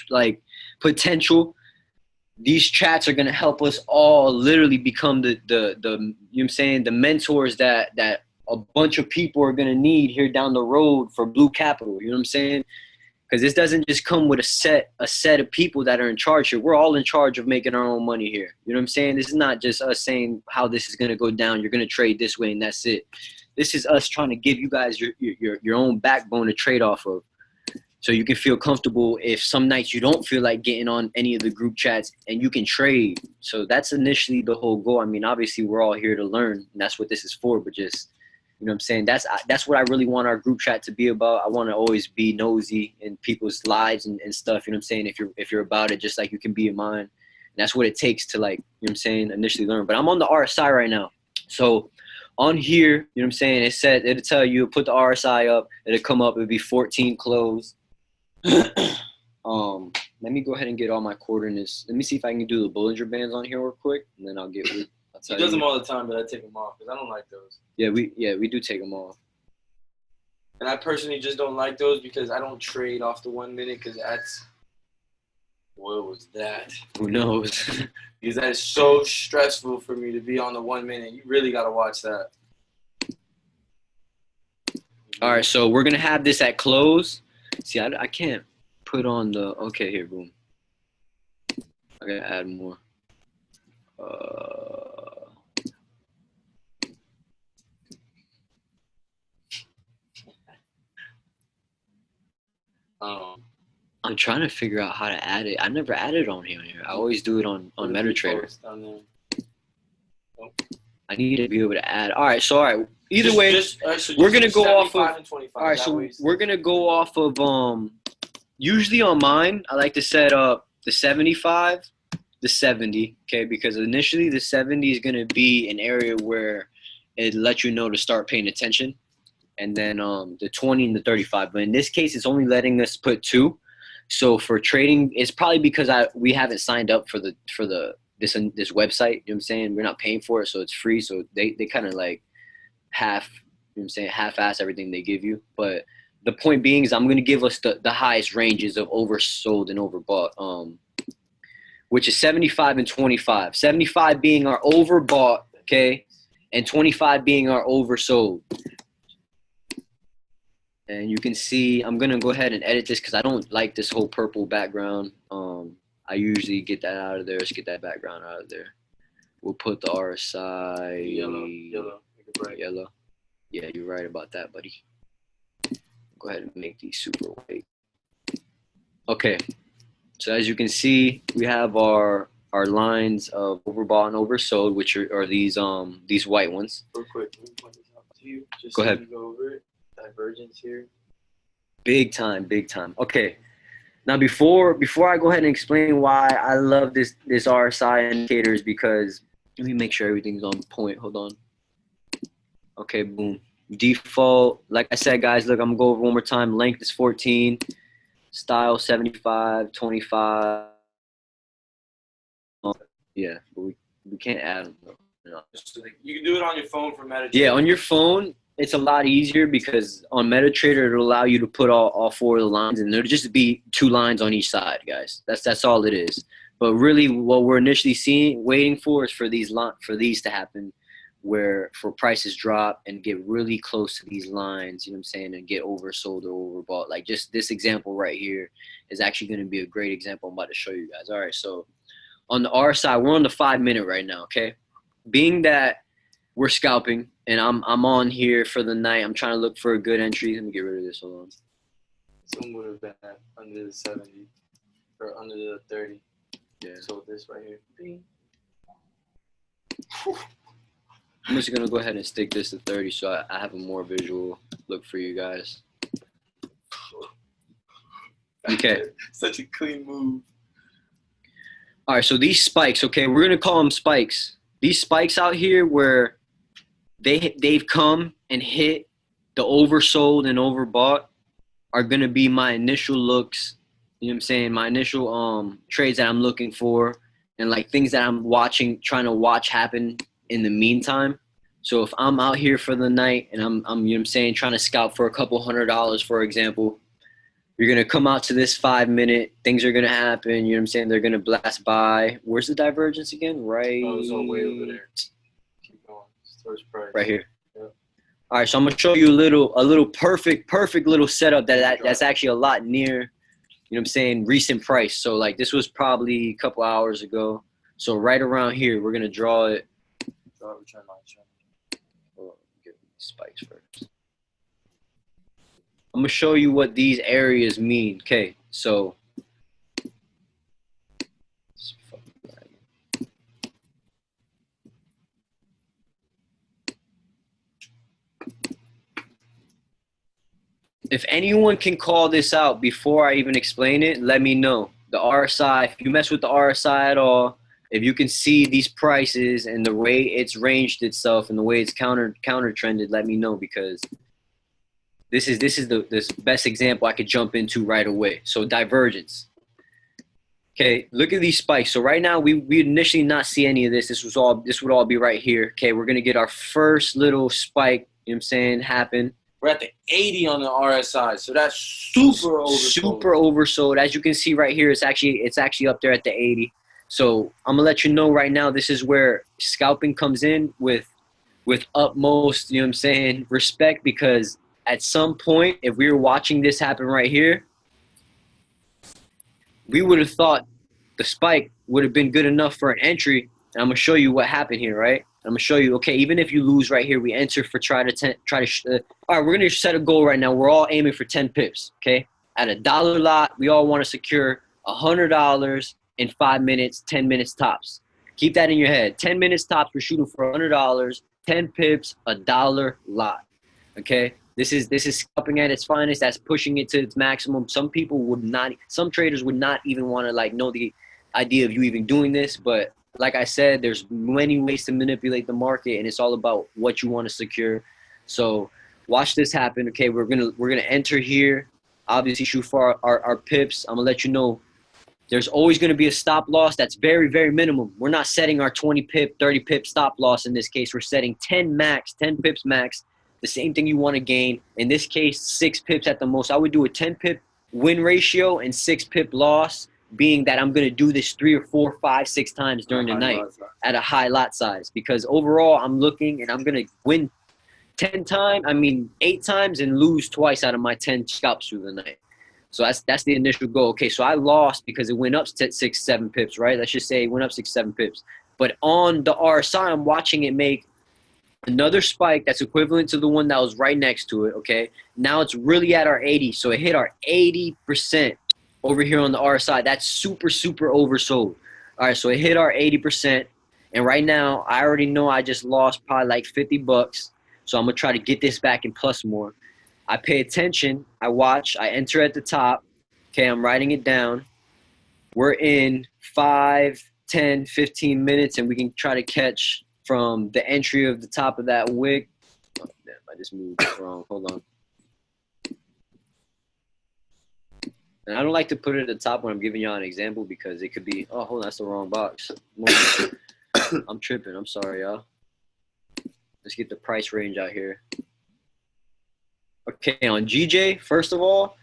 like potential. These chats are going to help us all literally become the you know what I'm saying, the mentors that a bunch of people are going to need here down the road for Blue Capital. You know what I'm saying? Because this doesn't just come with a set of people that are in charge here. We're all in charge of making our own money here. You know what I'm saying? This is not just us saying how this is going to go down. You're going to trade this way and that's it. This is us trying to give you guys your own backbone to trade off of. So you can feel comfortable if some nights you don't feel like getting on any of the group chats, and you can trade. So that's initially the whole goal. I mean, obviously we're all here to learn, and that's what this is for. But just, you know what I'm saying, that's what I really want our group chat to be about. I want to always be nosy in people's lives and stuff. You know what I'm saying? If you're about it, just like you can be in mine. And that's what it takes to, like, you know what I'm saying, initially learn. But I'm on the RSI right now. So on here, you know what I'm saying, it'll tell you, put the RSI up, it'll come up, it'll be 14 close. Let me go ahead and get all my coordinates. Let me see if I can do the Bollinger Bands on here real quick, and then I'll get with. He does them all the time, but I take them off because I don't like those. Yeah, we do take them off. And I personally just don't like those because I don't trade off the 1 minute because that's, what was that? Who knows? Because that is so stressful for me to be on the 1 minute. You really got to watch that. All right, so we're gonna have this at close. See, I can't put on the. Okay, here, boom. I gotta add more. I'm trying to figure out how to add it. I never added on here. I always do it on MetaTrader. I need to be able to add. All right, so either way, we're gonna go off of. All right, so we're gonna go off of usually on mine, I like to set up the 75, the 70, okay, because initially the 70 is gonna be an area where it lets you know to start paying attention, and then the 20 and the 35. But in this case, it's only letting us put 2. So for trading, it's probably because we haven't signed up for this website. You know what I'm saying? We're not paying for it, so it's free. So they kind of like half, you know what I'm saying, half-ass everything they give you. But the point being is I'm going to give us the highest ranges of oversold and overbought, which is 75 and 25. 75 being our overbought, okay, and 25 being our oversold. And you can see, I'm going to go ahead and edit this because I don't like this whole purple background. I usually get that out of there. Let's get that background out of there. We'll put the RSI. Yellow. Yeah, you're right about that, buddy. Go ahead and make these super white. Okay. So as you can see, we have our lines of overbought and oversold, which are these white ones. Real quick, let me point this out to you. Just go ahead. So you go over it. Divergence here. Big time. Okay. Now before I go ahead and explain why I love this RSI indicator is because let me make sure everything's on point. Hold on. Okay, boom. Default, like I said, guys, look, I'm gonna go over one more time. Length is 14, style 75, 25. Yeah, but we can't add them though. No. You can do it on your phone for MetaTrader. Yeah, on your phone, it's a lot easier because on MetaTrader, it'll allow you to put all 4 of the lines, and there'll just be 2 lines on each side, guys. That's all it is. But really, what we're initially waiting for is for these to happen, where for prices drop and get really close to these lines, you know what I'm saying, and get oversold or overbought. Like just this example right here is actually going to be a great example I'm about to show you guys. All right, so on the R side, we're on the 5-minute right now, okay? Being that we're scalping, and I'm on here for the night. I'm trying to look for a good entry. Let me get rid of this. Hold on. Some would have been at under the 70 or under the 30. Yeah. So this right here. Bing. I'm just gonna go ahead and stick this to 30, so I have a more visual look for you guys. Okay. Such a clean move. All right. So these spikes. Okay, we're gonna call them spikes. These spikes out here where they've come and hit the oversold and overbought are going to be my initial looks, you know what I'm saying, my initial trades that I'm looking for, and like things that I'm trying to watch happen in the meantime. So if I'm out here for the night and I'm you know what I'm saying, trying to scalp for a couple $100, for example, you're going to come out to this 5-minute, things are going to happen, you know what I'm saying, they're going to blast by. Where's the divergence again? Right. Oh, it's all way over there. Price. Right here. Yep. All right, so I'm gonna show you a little perfect little setup that's actually a lot near, you know what I'm saying, recent price. So like this was probably a couple hours ago. So right around here, we're gonna draw it. Hold on, get these spikes first. I'm gonna show you what these areas mean. Okay, so. If anyone can call this out before I even explain it, let me know. The RSI, if you mess with the RSI at all, if you can see these prices and the way it's ranged itself and the way it's counter trended, let me know, because this is the best example I could jump into right away. So divergence. Okay, look at these spikes. So right now we initially not see any of this. This would all be right here. Okay, we're gonna get our first little spike, you know what I'm saying, happen. We're at the 80 on the RSI, so that's super oversold. Super oversold. As you can see right here, it's actually up there at the 80. So I'm gonna let you know right now, this is where scalping comes in with utmost, you know what I'm saying, respect, because at some point, if we were watching this happen right here, we would have thought the spike would have been good enough for an entry. And I'm gonna show you what happened here, right? I'm gonna show you. Okay, even if you lose right here, we enter for all right, we're gonna set a goal right now. We're all aiming for 10 pips. Okay, at $1 lot, we all want to secure $100 in 5 minutes, 10 minutes tops. Keep that in your head. 10 minutes tops. We're shooting for $100, 10 pips, $1 lot. Okay. This is scalping at its finest. That's pushing it to its maximum. Some traders would not even want to like know the idea of you even doing this. But like I said, there's many ways to manipulate the market, and it's all about what you want to secure. So watch this happen. Okay, we're gonna enter here. Obviously, shoot for our pips. I'm gonna let you know. There's always going to be a stop loss that's very, very minimum. We're not setting our 20 pip, 30 pip stop loss in this case. We're setting 10 max, 10 pips max. The same thing you want to gain. In this case, 6 pips at the most. I would do a 10 pip win ratio and 6 pip loss, being that I'm going to do this 3 or 4, 5, 6 times during the night at a high lot size. Because overall, I'm looking and I'm going to win 8 times and lose twice out of my 10 scalps through the night. So that's the initial goal. Okay, so I lost because it went up to 6, 7 pips, right? Let's just say it went up 6, 7 pips. But on the RSI, I'm watching it make another spike that's equivalent to the one that was right next to it, okay? Now it's really at our 80. So it hit our 80% over here on the RSI. That's super, super oversold. All right, so it hit our 80%. And right now, I already know I just lost probably like $50. So I'm going to try to get this back and plus more. I pay attention, I watch, I enter at the top. Okay, I'm writing it down. We're in 5, 10, 15 minutes, and we can try to catch from the entry of the top of that wick. Oh, damn, I just moved wrong. Hold on. And I don't like to put it at the top when I'm giving y'all an example because it could be, oh, hold on, that's the wrong box. I'm tripping. I'm sorry, y'all. Let's get the price range out here. Okay, on GJ, first of all,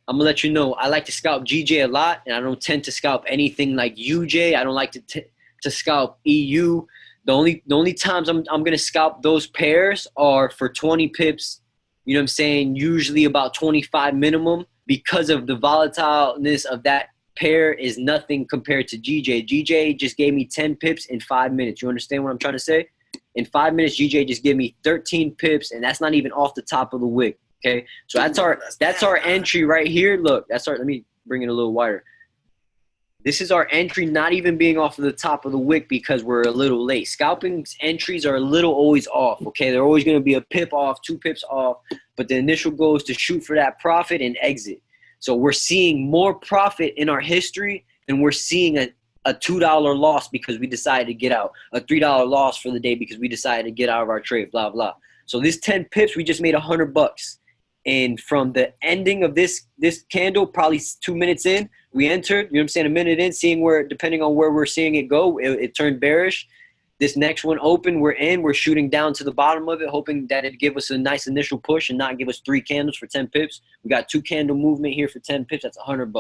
I'm going to let you know, I like to scalp GJ a lot, and I don't tend to scalp anything like UJ. I don't like to scalp EU. The only times I'm going to scalp those pairs are for 20 pips, you know what I'm saying, usually about 25 minimum, because of the volatileness of that pair is nothing compared to GJ. GJ just gave me 10 pips in 5 minutes. You understand what I'm trying to say? In 5 minutes, GJ just gave me 13 pips, and that's not even off the top of the wick. Okay, so that's our entry right here. Look, let me bring it a little wider. This is our entry, not even being off of the top of the wick because we're a little late. Scalping's entries are a little always off, okay? They're always going to be a pip off, 2 pips off, but the initial goal is to shoot for that profit and exit. So we're seeing more profit in our history than we're seeing a $2 loss because we decided to get out, a $3 loss for the day because we decided to get out of our trade, blah, blah. So this 10 pips, we just made $100. And from the ending of this candle, probably 2 minutes in, we entered, you know what I'm saying, a minute in, seeing where, depending on where we're seeing it go, it turned bearish. This next one open, we're shooting down to the bottom of it, hoping that it'd give us a nice initial push and not give us 3 candles for 10 pips. We got 2 candle movement here for 10 pips. That's $100.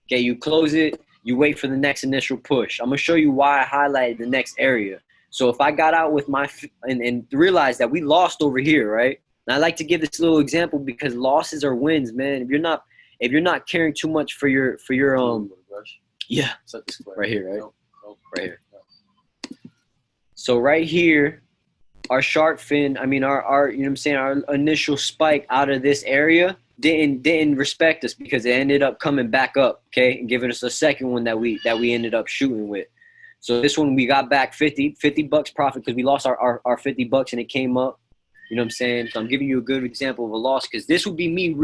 Okay, you close it, you wait for the next initial push. I'm going to show you why I highlighted the next area. So if I got out with my and realized that we lost over here, right? And I like to give this little example because losses are wins, man. If you're not caring too much for your yeah, right here, right? Right here. So right here, our shark fin, our you know what I'm saying, our initial spike out of this area didn't respect us because it ended up coming back up, okay, and giving us a second one that we ended up shooting with. So this one we got back $50 profit because we lost our $50 and it came up. You know what I'm saying? So I'm giving you a good example of a loss because this would be me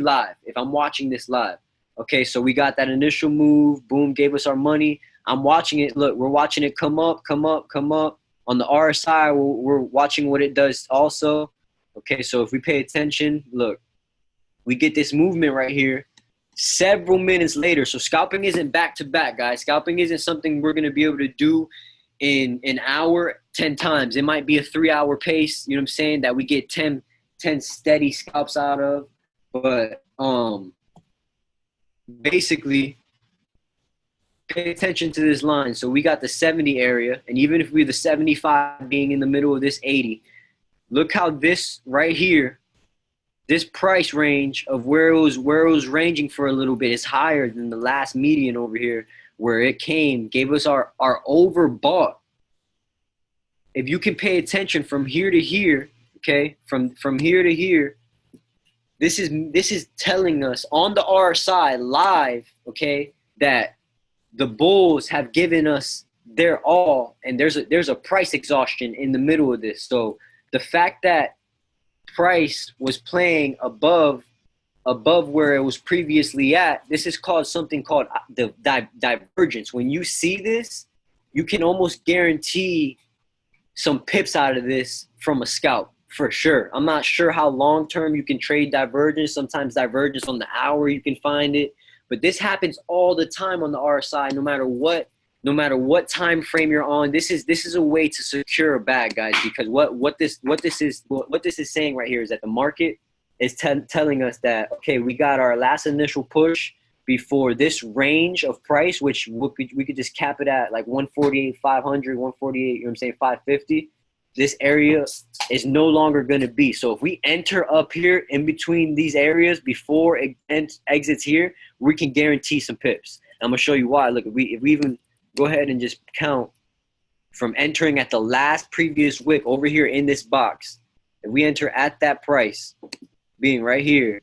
live if I'm watching this live. Okay, so we got that initial move, boom, gave us our money. I'm watching it. Look, we're watching it come up, come up, come up. On the RSI, we're watching what it does also. Okay, so if we pay attention, look, we get this movement right here several minutes later. So scalping isn't back-to-back, guys. Scalping isn't something we're going to be able to do in an hour 10 times. It might be a 3-hour pace, you know what I'm saying, that we get 10 steady scalps out of. But basically, pay attention to this line. So we got the 70 area, and even if we're the 75 being in the middle of this 80, look how this right here this price range of where it was ranging for a little bit is higher than the last median over here, where it gave us our overbought. If you can pay attention from here to here, okay, from here to here, this is telling us on the RSI live, okay, that the bulls have given us their all, and there's a price exhaustion in the middle of this. So the fact that price was playing above where it was previously at, this is called something called the divergence. When you see this, you can almost guarantee some pips out of this from a scalp for sure. I'm not sure how long term you can trade divergence. Sometimes divergence on the hour you can find it, but this happens all the time on the RSI. No matter what time frame you're on, this is a way to secure a bag, guys. Because what this is saying right here is that the market is telling us that, okay, we got our last initial push before this range of price, which we could just cap it at like 148, 500, 148, you know what I'm saying, 550. This area is no longer going to be. So if we enter up here in between these areas before it exits here, we can guarantee some pips. I'm going to show you why. Look, if we even go ahead and just count from entering at the last previous wick over here in this box, if we enter at that price, being right here,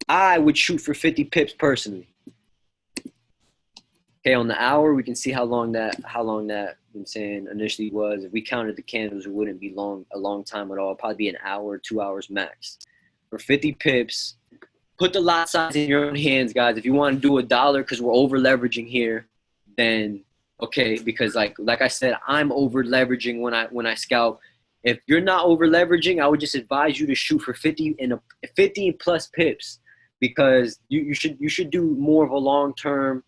I would shoot for 50 pips personally. Okay, on the hour, we can see how long that I'm saying initially was. If we counted the candles, it wouldn't be a long time at all. It'd probably be an hour, 2 hours max. For 50 pips, put the lot size in your own hands, guys. If you want to do $1 because we're over leveraging here, then okay, because like I said, I'm over leveraging when I scalp. If you're not over leveraging, I would just advise you to shoot for 50 plus pips, because you should do more of a long term,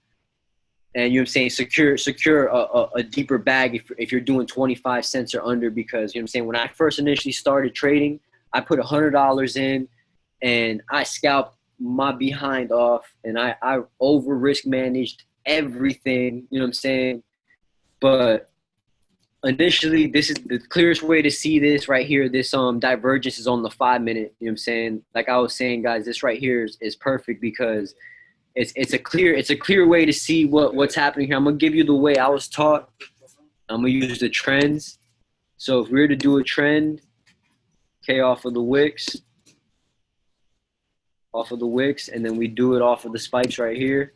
and you know what I'm saying, secure a deeper bag if you're doing 25 cents or under. Because you know what I'm saying, when I first initially started trading, I put $100 in and I scalped my behind off, and I over risk managed everything, you know what I'm saying. But initially, this is the clearest way to see this right here. This divergence is on the 5 minute. You know what I'm saying? Like I was saying, guys, this right here is perfect because it's a clear way to see what's happening here. I'm gonna give you the way I was taught. I'm gonna use the trends. So if we were to do a trend, okay, off of the wicks, and then we do it off of the spikes right here.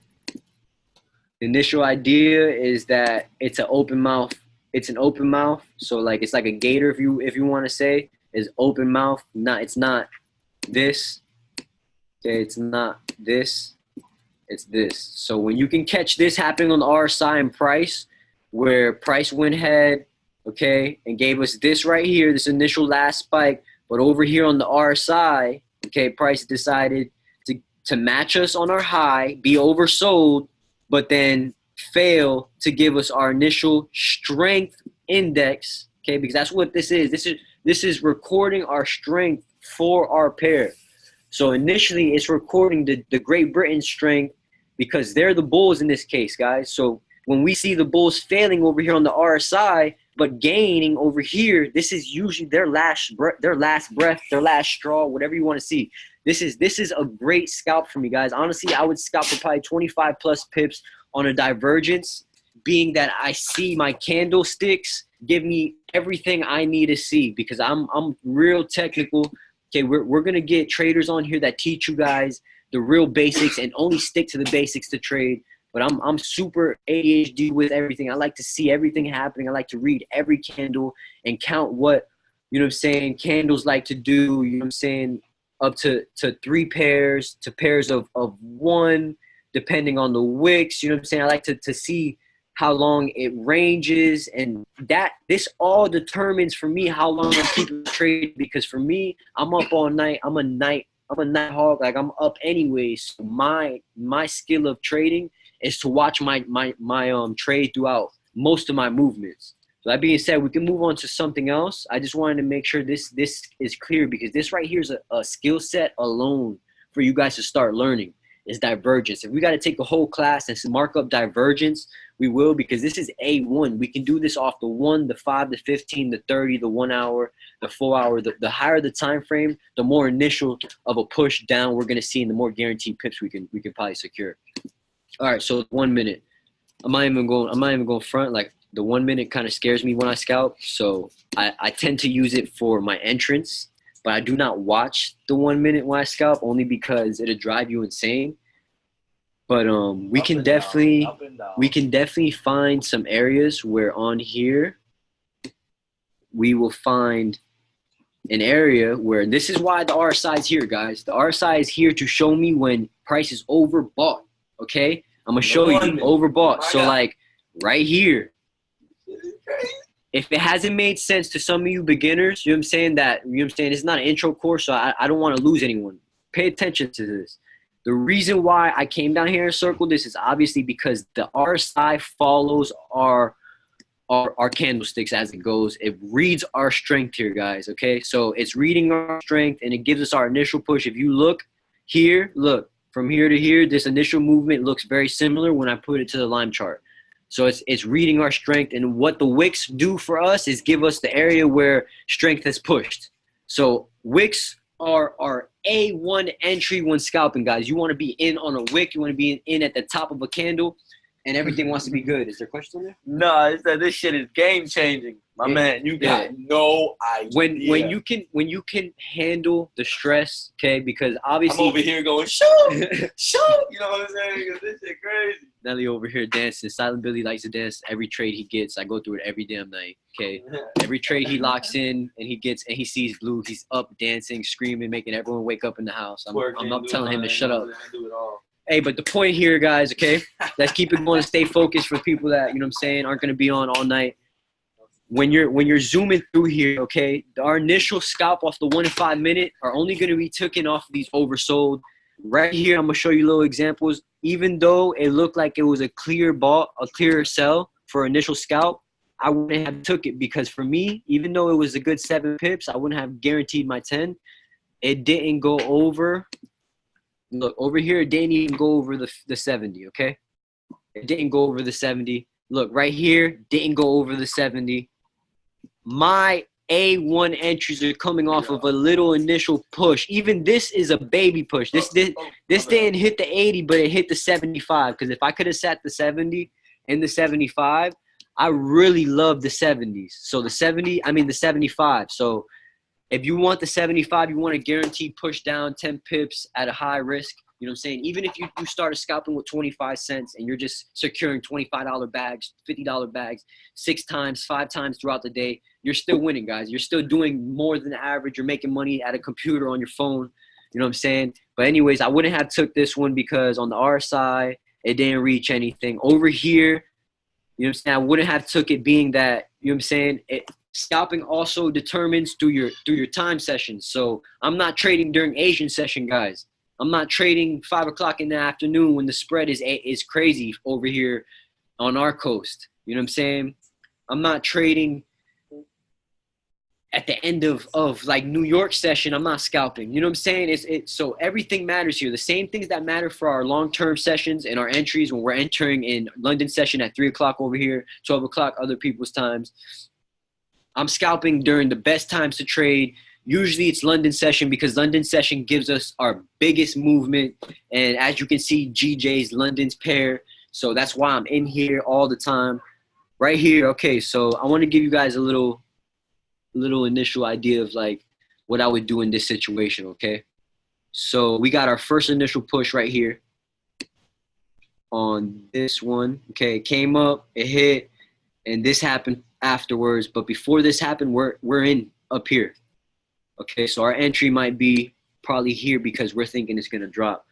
The initial idea is that it's an open mouth. It's an open mouth, so like it's like a gator, if you want to say, is open mouth. It's not this. Okay, it's not this. It's this. So when you can catch this happening on the RSI and price, where price went ahead, okay, and gave us this right here, this initial last spike, but over here on the RSI, okay, price decided to match us on our high, be oversold, but then fail to give us our initial strength index, okay, because that's what this is. This is recording our strength for our pair. So initially it's recording the Great Britain strength because they're the bulls in this case, guys. So when we see the bulls failing over here on the RSI but gaining over here, this is usually their last breath, their last straw, whatever you want to see. This is a great scalp for me, guys. Honestly, I would scalp for probably 25 plus pips on a divergence, being that I see my candlesticks give me everything I need to see, because I'm real technical. Okay, we're gonna get traders on here that teach you guys the real basics and only stick to the basics to trade. But I'm super ADHD with everything. I like to see everything happening. I like to read every candle and count what, you know what I'm saying, candles like to do, you know what I'm saying, up to 3 pairs, to pairs of 1, depending on the wicks, you know what I'm saying. I like to see how long it ranges, and this all determines for me how long I'm keeping trading, because for me, I'm up all night. I'm a night hog. Like, I'm up anyways. So my skill of trading is to watch my trade throughout most of my movements. So that being said, we can move on to something else. I just wanted to make sure this is clear, because this right here is a skill set alone for you guys to start learning, is divergence. If we got to take a whole class and mark up divergence, we will, because this is A1. We can do this off the 1, the 5, the 15, the 30, the 1 hour, the 4 hour. The higher the time frame, the more initial of a push down we're gonna see, and the more guaranteed pips we can probably secure. All right, so 1 minute. I'm not even going front. Like, the 1 minute kind of scares me when I scalp, so I tend to use it for my entrance, but I do not watch the 1 minute when I scalp, only because it'll drive you insane. But we can definitely find some areas where on here we will find an area where, this is why the RSI is here, guys. The RSI is here to show me when price is overbought. Okay, I'm gonna show you overbought. So like right here, if it hasn't made sense to some of you beginners, you know what I'm saying, it's not an intro course, so I don't want to lose anyone. Pay attention to this. The reason why I came down here and circled this is obviously because the RSI follows our candlesticks as it goes. It reads our strength here, guys, okay? So it's reading our strength, and it gives us our initial push. If you look here, look, from here to here, this initial movement looks very similar when I put it to the line chart. So it's reading our strength, and what the wicks do for us is give us the area where strength has pushed. So wicks are our A1 entry when scalping, guys. You want to be in on a wick. You want to be in at the top of a candle, and everything wants to be good. Is there a question there? No, it's that this shit is game changing. My man, you got no idea. When you can handle the stress, okay, because obviously I'm over here going, shoot, shoot, you know what I'm saying? Because this shit crazy. Nelly over here dancing. Silent Billy likes to dance every trade he gets. I go through it every damn night, okay? Every trade he locks in and he sees blue, he's up dancing, screaming, making everyone wake up in the house. I'm not telling him to shut up. Hey, but the point here, guys, okay, let's keep it going and stay focused for people that, you know what I'm saying, aren't going to be on all night. When you're zooming through here, okay, our initial scalp off the 1 and 5 minute are only going to be taken off of these oversold. Right here, I'm going to show you little examples. Even though it looked like it was a clear sell for initial scalp, I wouldn't have took it, because for me, even though it was a good 7 pips, I wouldn't have guaranteed my 10. It didn't go over. Look, over here, it didn't even go over the 70, okay? It didn't go over the 70. Look, right here, didn't go over the 70. My A1 entries are coming off of a little initial push. Even this is a baby push. This didn't hit the 80, but it hit the 75. Because if I could have sat the 70 and the 75, I really love the 70s. So the 75. So if you want the 75, you want a guaranteed push down 10 pips at a high risk. You know what I'm saying? Even if you started scalping with 25 cents and you're just securing $25 bags, $50 bags, 6 times, 5 times throughout the day, you're still winning, guys. You're still doing more than the average. You're making money at a computer on your phone. You know what I'm saying? But anyways, I wouldn't have took this one because on the RSI, it didn't reach anything. Over here, you know what I'm saying? I wouldn't have took it, being that, you know what I'm saying, scalping also determines through your time sessions. So I'm not trading during Asian session, guys. I'm not trading 5 o'clock in the afternoon when the spread is crazy over here on our coast. You know what I'm saying? I'm not trading at the end of like New York session. I'm not scalping. You know what I'm saying? So everything matters here. The same things that matter for our long-term sessions and our entries when we're entering in London session at 3 o'clock over here, 12 o'clock other people's times. I'm scalping during the best times to trade. Usually it's London session, because London session gives us our biggest movement. And as you can see, GJ's London's pair. So that's why I'm in here all the time. Right here, okay, so I want to give you guys a little initial idea of like what I would do in this situation, okay? So we got our first initial push right here on this one. Okay, it came up, it hit, and this happened afterwards. But before this happened, we're in up here. Okay, so our entry might be probably here because we're thinking it's going to drop.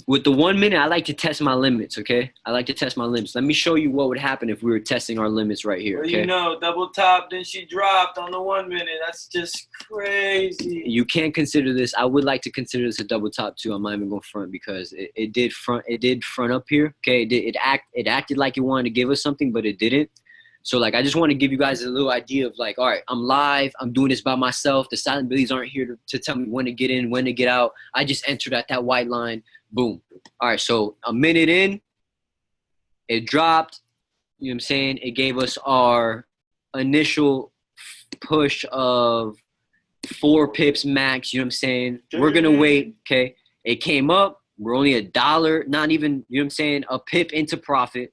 With the 1 minute, I like to test my limits, okay? I like to test my limits. Let me show you what would happen if we were testing our limits right here, okay? Well, you know, double top, then she dropped on the 1 minute. That's just crazy. You can't consider this. I would like to consider this a double top too. I'm not even going front, because it did front up here, okay? It acted like it wanted to give us something, but it didn't. So, like, I just want to give you guys a little idea of, like, all right, I'm live. I'm doing this by myself. The silent billies aren't here to tell me when to get in, when to get out. I just entered at that white line. Boom. All right, so a minute in, It dropped. You know what I'm saying? It gave us our initial push of 4 pips max. You know what I'm saying? We're going to wait. Okay. It came up. We're only $1, not even, you know what I'm saying, a pip into profit.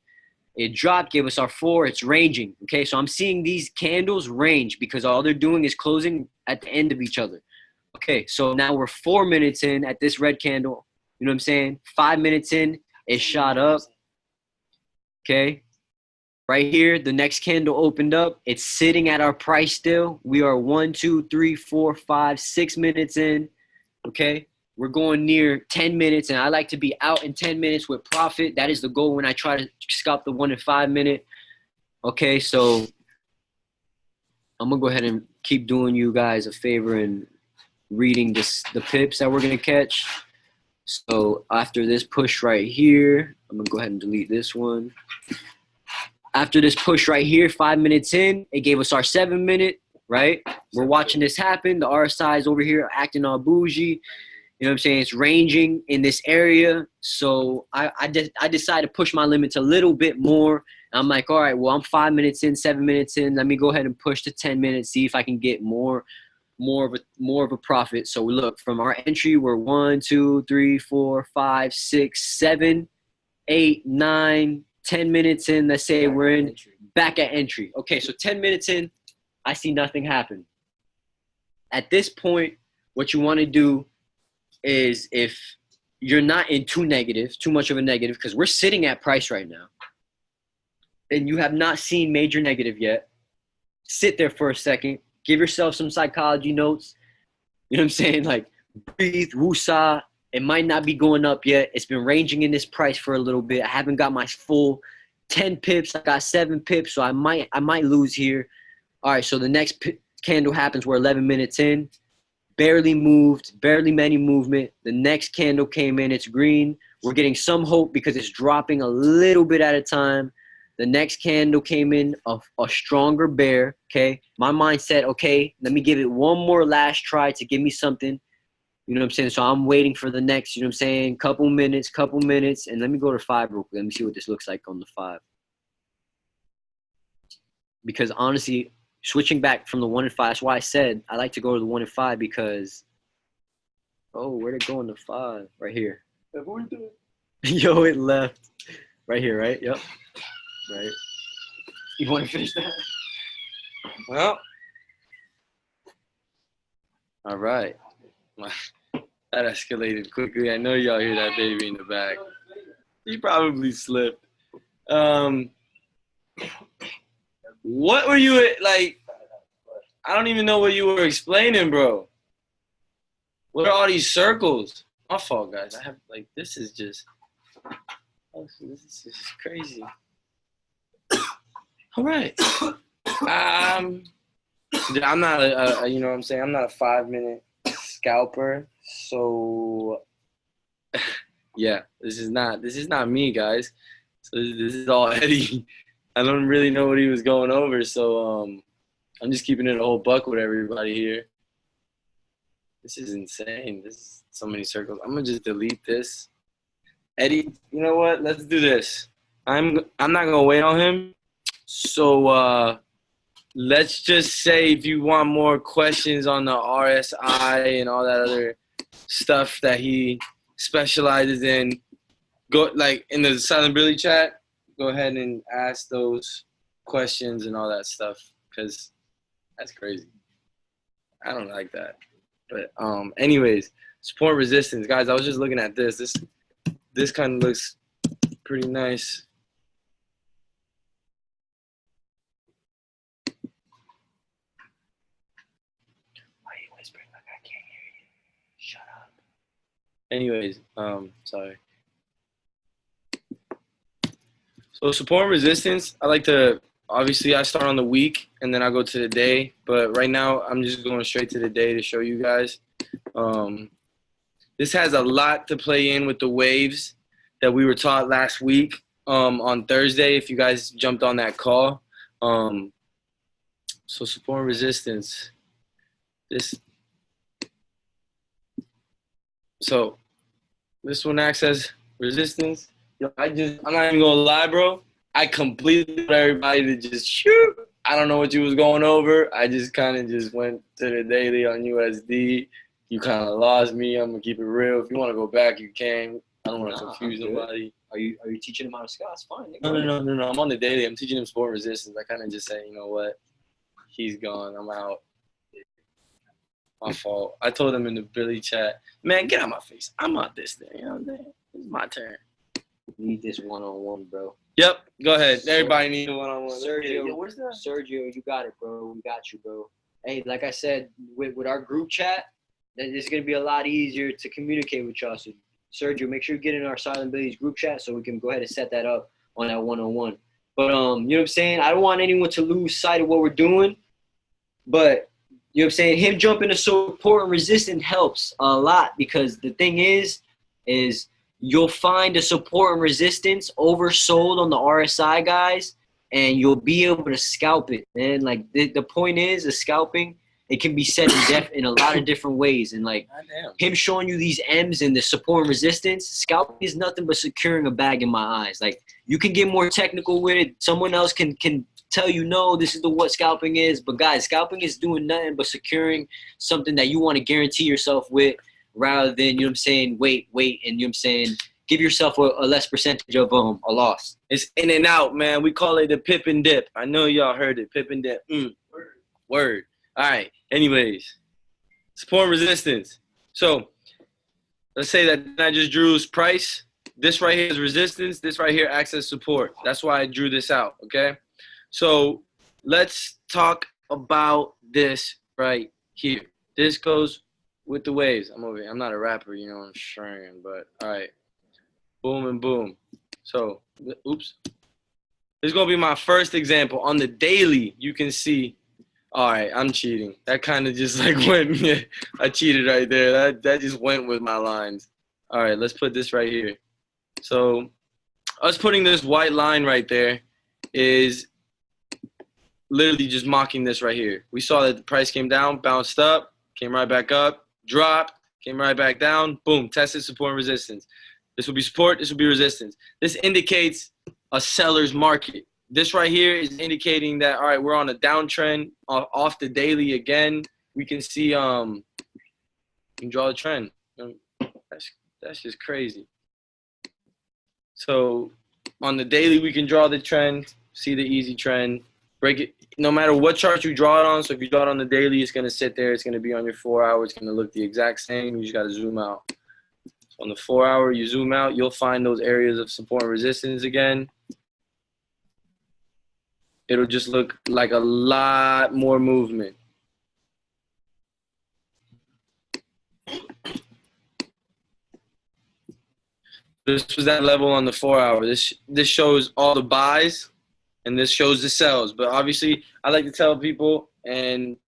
It dropped, gave us our 4. It's ranging. Okay. So I'm seeing these candles range because all they're doing is closing at the end of each other. Okay. So now we're 4 minutes in at this red candle. You know what I'm saying? 5 minutes in, it shot up. Okay. Right here, the next candle opened up. It's sitting at our price still. We are 1, 2, 3, 4, 5, 6 minutes in. Okay. We're going near 10 minutes, and I like to be out in 10 minutes with profit. That is the goal when I try to scalp the 1 and 5 minute. Okay, so I'm going to go ahead and keep doing you guys a favor and reading the pips that we're going to catch. So after this push right here, I'm going to go ahead and delete this one. After this push right here, 5 minutes in, it gave us our 7 minute, right? We're watching this happen. The RSI is over here acting all bougie. You know what I'm saying? It's ranging in this area. So I decided to push my limits a little bit more. I'm like, all right, well, I'm 5 minutes in, 7 minutes in. Let me go ahead and push to 10 minutes, see if I can get more of a profit. So we look from our entry, we're 1, 2, 3, 4, 5, 6, 7, 8, 9, 10 minutes in. Let's say we're in back at entry. Okay, so 10 minutes in, I see nothing happen. At this point, what you want to do is, if you're not in too much of a negative, because we're sitting at price right now, and you have not seen major negative yet, sit there for a second, give yourself some psychology notes. You know what I'm saying? Like, breathe, woosah. It might not be going up yet. It's been ranging in this price for a little bit. I haven't got my full 10 pips. I got 7 pips, so I might lose here. All right, so the next candle happens. We're 11 minutes in. Barely moved, barely any movement. The next candle came in, it's green. We're getting some hope because it's dropping a little bit at a time. The next candle came in, a stronger bear, okay? My mind said, okay, let me give it one more last try to give me something. You know what I'm saying? So I'm waiting for the next, you know what I'm saying, couple minutes, and let me go to 5 real quick. Let me see what this looks like on the 5. Because honestly, switching back from the 1 and 5, that's why I said I like to go to the 1 and 5 because, oh, where'd it go in the 5? Right here. Yo, it left. Right here, right? Yep. Right. You want to finish that? Well, all right. That escalated quickly. I know y'all hear that baby in the back. He probably slipped. What were you, like, I don't even know what you were explaining, bro. What are all these circles? My fault, guys. I have, like, this is just crazy. All right. I'm not you know what I'm saying? I'm not a 5 minute scalper. So yeah, this is not me, guys. So this is all Eddie. I don't really know what he was going over, so I'm just keeping it a whole buck with everybody here. This is insane. This is so many circles. I'm gonna just delete this. Eddie, you know what? Let's do this. I'm not gonna wait on him. So let's just say if you want more questions on the RSI and all that other stuff that he specializes in, go like in the Silent Billy chat. Go ahead and ask those questions and all that stuff, because that's crazy. I don't like that. But anyways, support resistance. Guys, I was just looking at this. This kind of looks pretty nice. Why are you whispering like I can't hear you? Shut up. Anyways, sorry. So support and resistance, I like to, obviously I start on the week and then I go to the day, but right now I'm just going straight to the day to show you guys. This has a lot to play in with the waves that we were taught last week on Thursday, if you guys jumped on that call. So support and resistance. So this one acts as resistance. Yo, I'm not even gonna lie, bro. I completely want everybody to just shoot. I don't know what you was going over. I just kind of just went to the daily on USD. You kind of lost me. I'm gonna keep it real. If you want to go back, you can. I don't want to confuse nobody. Are you teaching him how to scout? It's fine. Nigga. No. I'm on the daily. I'm teaching him sport resistance. I kind of just say, you know what? He's gone. I'm out. My fault. I told him in the Billy chat, man, get out my face. I'm out this thing. You know what I'm saying? It's my turn. Need this one-on-one, bro. Yep. Go ahead. Everybody needs a one-on-one. Sergio, Yo, where's that? Sergio, you got it, bro. We got you, bro. Hey, like I said, with our group chat, then it's gonna be a lot easier to communicate with y'all. So, Sergio, make sure you get in our Silent Billy's group chat so we can go ahead and set that up on that one-on-one. But you know what I'm saying? I don't want anyone to lose sight of what we're doing. But you know what I'm saying? Him jumping to support and resistance helps a lot because the thing is you'll find the support and resistance oversold on the RSI guys, and you'll be able to scalp it, man. Like the point is, the scalping, it can be set in a lot of different ways. And like him showing you these M's and the support and resistance, scalping is nothing but securing a bag in my eyes. Like you can get more technical with it. Someone else can tell you, no, this is what scalping is. But guys, scalping is doing nothing but securing something that you want to guarantee yourself with, rather than, you know what I'm saying, wait, and you know what I'm saying, give yourself a less percentage of a loss. It's in and out, man. We call it the pip and dip. I know y'all heard it. Pip and dip. Word. All right. Anyways, support and resistance. So let's say that I just drew's price. This right here is resistance. This right here acts as support. That's why I drew this out, okay? So let's talk about this right here. This goes with the waves. I'm not a rapper, you know what I'm saying, but all right. Boom and boom. So, oops. This is going to be my first example. On the daily, you can see, all right, I'm cheating. That kind of just like went, I cheated right there. That just went with my lines. All right, let's put this right here. So, us putting this white line right there is literally just mocking this right here. We saw that the price came down, bounced up, came right back up, dropped, came right back down, boom, tested support and resistance. This will be support, this will be resistance. This indicates a seller's market. This right here is indicating that, all right, we're on a downtrend off the daily again. We can see, you can draw a trend. That's just crazy. So on the daily, we can draw the trend, see the easy trend, break it. No matter what chart you draw it on, so if you draw it on the daily, it's going to sit there. It's going to be on your 4 hour. It's going to look the exact same. You just got to zoom out. On the 4 hour, you zoom out, you'll find those areas of support and resistance again. It'll just look like a lot more movement. This was that level on the 4 hour. This shows all the buys, and this shows the sells. But obviously, I like to tell people, and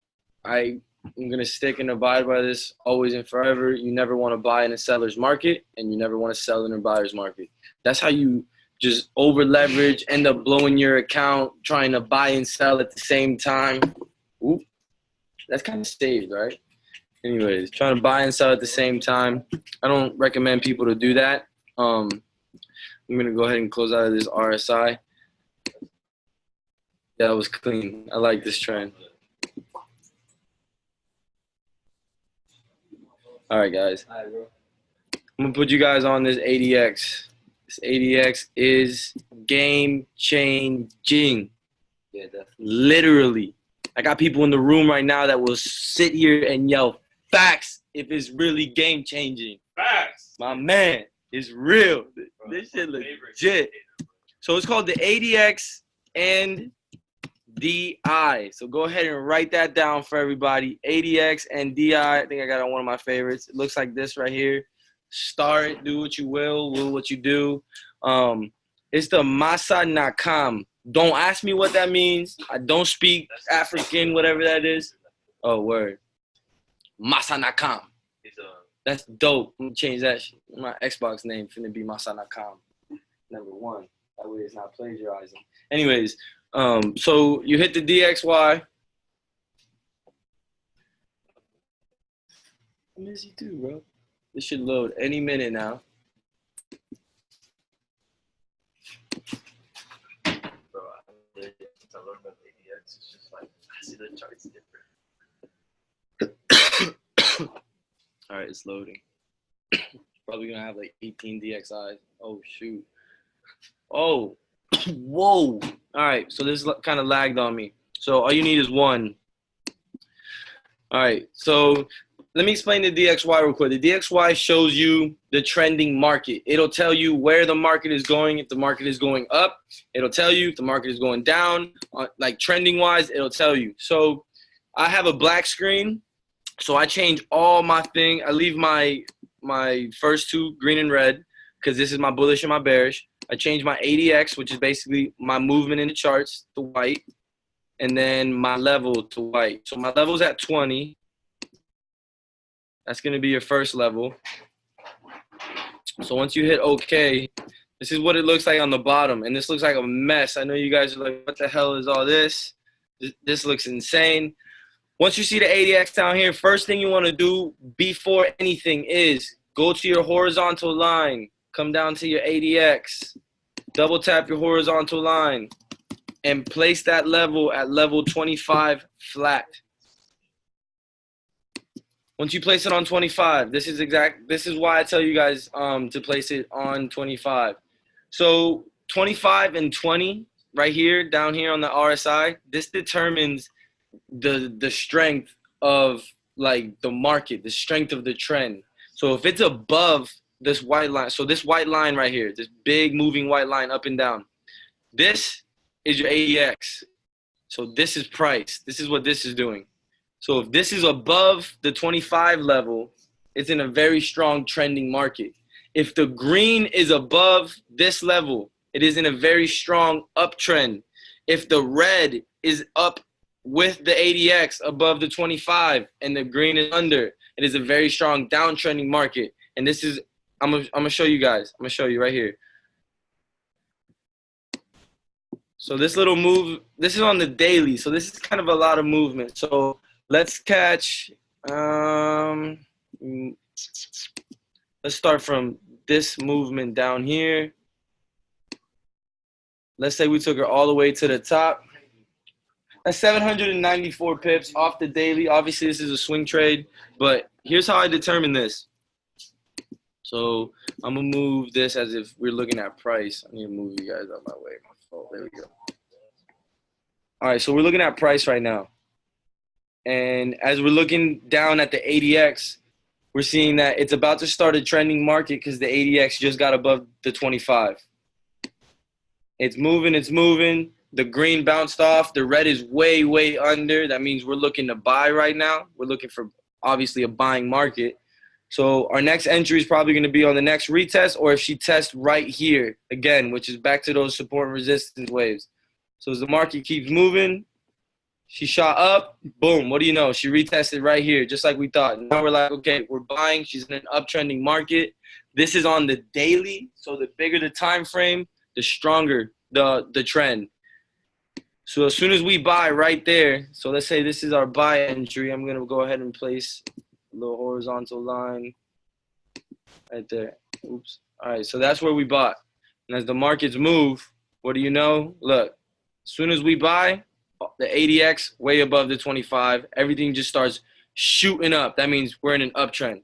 I'm going to stick and abide by this always and forever. You never want to buy in a seller's market, and you never want to sell in a buyer's market. That's how you just over leverage, end up blowing your account, trying to buy and sell at the same time. Oop, that's kind of staged, right? Anyways, trying to buy and sell at the same time. I don't recommend people to do that. I'm going to go ahead and close out of this RSI. Yeah, that was clean. I like this trend. All right, guys. I'm going to put you guys on this ADX. This ADX is game changing. Yeah, definitely. Literally. I got people in the room right now that will sit here and yell facts if it's really game changing. Facts. My man, it's real. This shit legit. So it's called the ADX and DI. So go ahead and write that down for everybody. ADX and DI. I think I got on one of my favorites. It looks like this right here. Start it. Do what you will what you do. It's the Masa Nakam. Don't ask me what that means. I don't speak African, whatever that is. Oh, word. Masa Nakam. That's dope. I'm gonna change that. My Xbox name finna be Masa Nakam. #1. That way it's not plagiarizing. Anyways, so you hit the DXY. I miss you too, bro. This should load any minute now. about ADX. It's just like I see the charts different. All right, it's loading. Probably gonna have like 18 DXIs. Oh shoot. Oh, whoa. All right, so this kind of lagged on me. So all you need is one. All right, so let me explain the DXY real quick. The DXY shows you the trending market. It'll tell you where the market is going. If the market is going up, it'll tell you. If the market is going down, like trending wise, it'll tell you. So I have a black screen. So I change all my thing. I leave my first two green and red because this is my bullish and my bearish. I change my ADX, which is basically my movement in the charts, to white, and then my level to white. So my level's at 20. That's going to be your first level. So once you hit OK, this is what it looks like on the bottom. And this looks like a mess. I know you guys are like, what the hell is all this? This looks insane. Once you see the ADX down here, first thing you want to do before anything is go to your horizontal line, come down to your ADX, double tap your horizontal line, and place that level at level 25 flat. Once you place it on 25, this is why I tell you guys to place it on 25. So 25 and 20 right here, down here on the RSI, this determines the strength of like the market, the strength of the trend. So if it's above this white line, so this white line right here, this big moving white line up and down, this is your ADX. So this is price. This is what this is doing. So if this is above the 25 level, it's in a very strong trending market. If the green is above this level, it is in a very strong uptrend. If the red is up with the ADX above the 25 and the green is under, it is a very strong downtrending market. And this is, I'm gonna show you guys. I'm gonna show you right here. So this little move, this is on the daily. So this is kind of a lot of movement. So let's catch, let's start from this movement down here. Let's say we took her all the way to the top. That's 794 pips off the daily. Obviously, this is a swing trade, but here's how I determine this. So I'm going to move this as if we're looking at price. I need to move you guys out my way. Oh, there we go. All right, so we're looking at price right now. And as we're looking down at the ADX, we're seeing that it's about to start a trending market because the ADX just got above the 25. It's moving, it's moving. The green bounced off. The red is way, way under. That means we're looking to buy right now. We're looking for, obviously, a buying market. So our next entry is probably going to be on the next retest, or if she tests right here again, which is back to those support and resistance waves. So as the market keeps moving, she shot up. Boom. What do you know? She retested right here, just like we thought. Now we're like, okay, we're buying. She's in an uptrending market. This is on the daily. So the bigger the time frame, the stronger the trend. So as soon as we buy right there, so let's say this is our buy entry, I'm going to go ahead and place a little horizontal line right there. Oops. All right, so that's where we bought. And as the markets move, what do you know? Look, as soon as we buy, the ADX way above the 25, everything just starts shooting up. That means we're in an uptrend.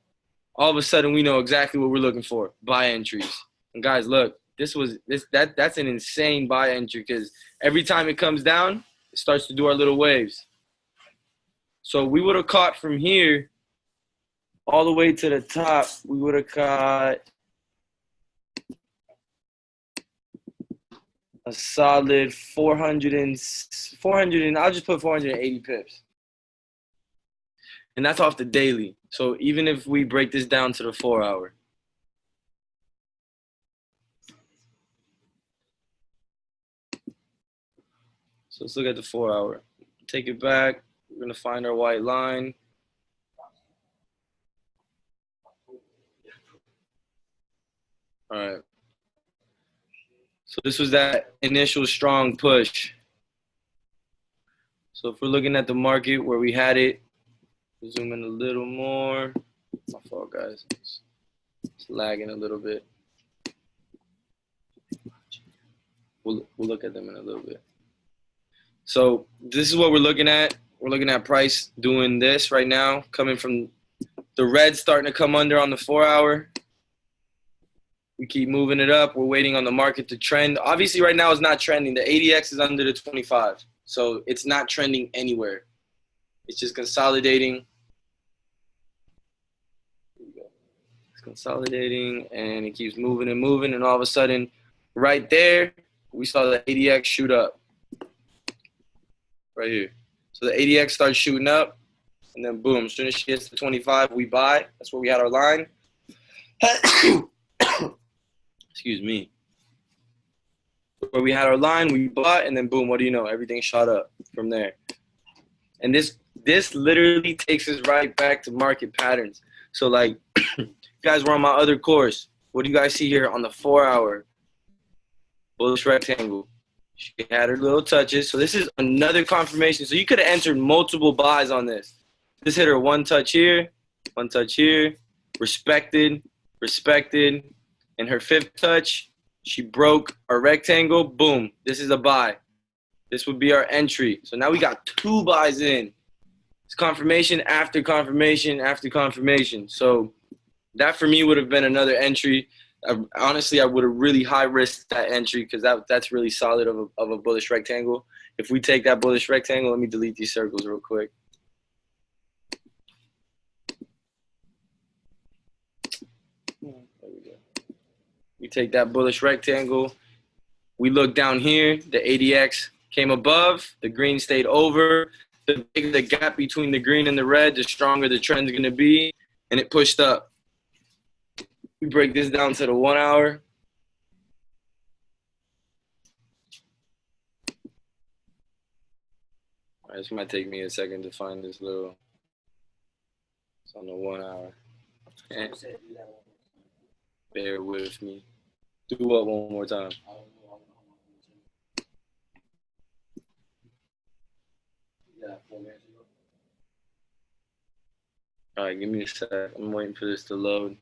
All of a sudden, we know exactly what we're looking for, buy entries. And guys, look. That's an insane buy entry because every time it comes down, it starts to do our little waves. So we would have caught from here all the way to the top. We would have caught a solid 400 and I'll just put 480 pips. And that's off the daily. So even if we break this down to the 4 hour. So let's look at the 4 hour. Take it back. We're going to find our white line. All right. So this was that initial strong push. So if we're looking at the market where we had it, zoom in a little more. My fault, guys. It's lagging a little bit. We'll look at them in a little bit. So this is what we're looking at. We're looking at price doing this right now, coming from the red starting to come under on the 4 hour. We keep moving it up. We're waiting on the market to trend. Obviously, right now it's not trending. The ADX is under the 25, so it's not trending anywhere. It's just consolidating. Here we go. It's consolidating, and it keeps moving and moving, and all of a sudden, right there, we saw the ADX shoot up. Right here. So the ADX starts shooting up, and then boom, as soon as she gets to 25, we buy. That's where we had our line. Excuse me. Where we had our line, we bought, and then boom, what do you know? Everything shot up from there. And this literally takes us right back to market patterns. So like, you guys were on my other course. What do you guys see here on the 4 hour? Bullish rectangle. She had her little touches. So this is another confirmation. So you could have entered multiple buys on this. This hit her one touch here, respected, and her fifth touch, she broke our rectangle. Boom. This is a buy. This would be our entry. So now we got 2 buys in. It's confirmation after confirmation after confirmation. So that for me would have been another entry. Honestly, I would have really high risked that entry because that's really solid of a bullish rectangle. If we take that bullish rectangle, let me delete these circles real quick. There we go. We take that bullish rectangle. We look down here. The ADX came above. The green stayed over. The bigger the gap between the green and the red, the stronger the trend's going to be. And it pushed up. We break this down to the 1 hour. All right, this might take me a second to find this little. It's on the 1 hour. Bear with me. Do what one more time? All right, give me a sec. I'm waiting for this to load.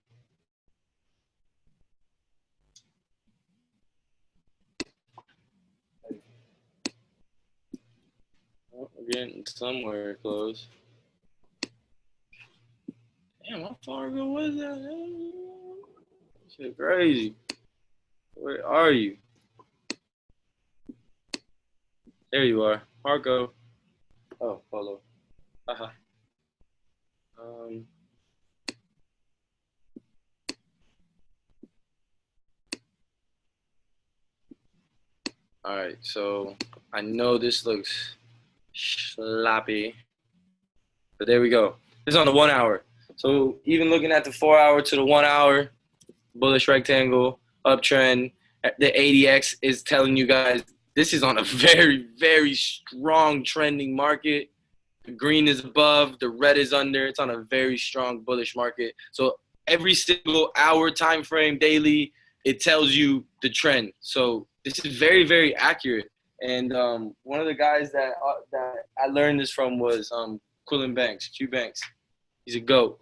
We're getting somewhere close. Damn, how far ago was that? Shit crazy. Where are you? There you are. Marco. Oh, follow. Haha. All right, so I know this looks sloppy, but there we go. This is on the 1 hour. So even looking at the 4 hour to the 1 hour, bullish rectangle, uptrend, the ADX is telling you guys this is on a very, very strong trending market. The green is above, the red is under. It's on a very strong bullish market. So every single hour time frame daily, it tells you the trend. So this is very, very accurate. And one of the guys that I learned this from was Quillen Banks, Q Banks. He's a GOAT.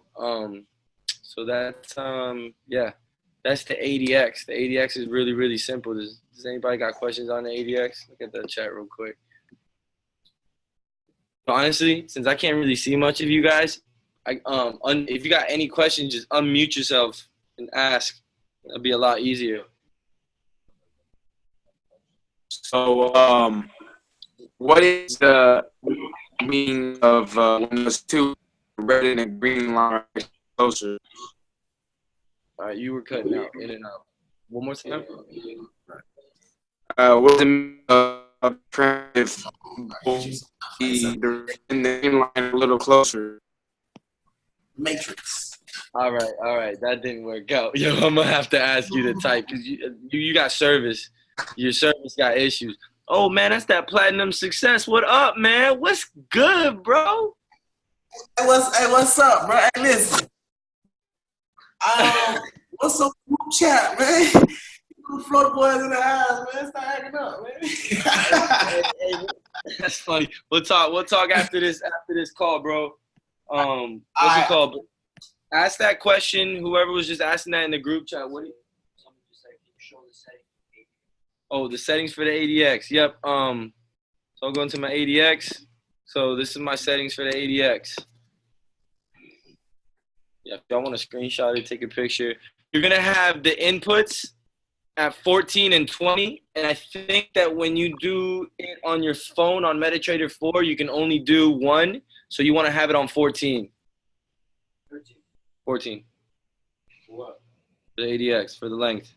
So that's, yeah, that's the ADX. The ADX is really, really simple. Does anybody got questions on the ADX? Look at the chat real quick. Honestly, since I can't really see much of you guys, if you got any questions, just unmute yourself and ask. It'll be a lot easier. So, what is the meaning of when those two red and the green line are closer? All right, you were cutting out, in and out. One more time. What's the meaning of trend if the green line a little closer? Matrix. All right, that didn't work out. Yo, I'm gonna have to ask you to type because you got service. Your service got issues. Oh man, that's that platinum success. What up, man? What's good, bro? Hey, what's up, bro? Hey, listen. What's up, group chat, man? Florida boys in the house, man. Start acting up, man. That's funny. We'll talk after this call, bro. What's it called? Ask that question. Whoever was just asking that in the group chat. What? Oh, the settings for the ADX. Yep. So I'll go into my ADX. So this is my settings for the ADX. Yeah, if y'all want to screenshot it, take a picture. You're going to have the inputs at 14 and 20. And I think that when you do it on your phone on MetaTrader 4, you can only do 1. So you want to have it on 14. 14. What? For the ADX, for the length.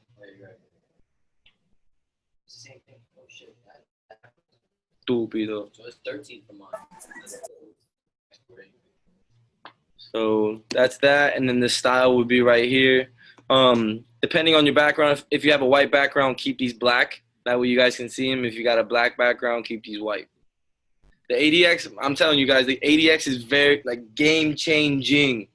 Same thing. Oh shit. Stupido. So it's 13 for mine. So that's that, and then the style would be right here. Depending on your background, if you have a white background, keep these black. That way you guys can see them. If you got a black background, keep these white. The ADX, I'm telling you guys, the ADX is very, game changing.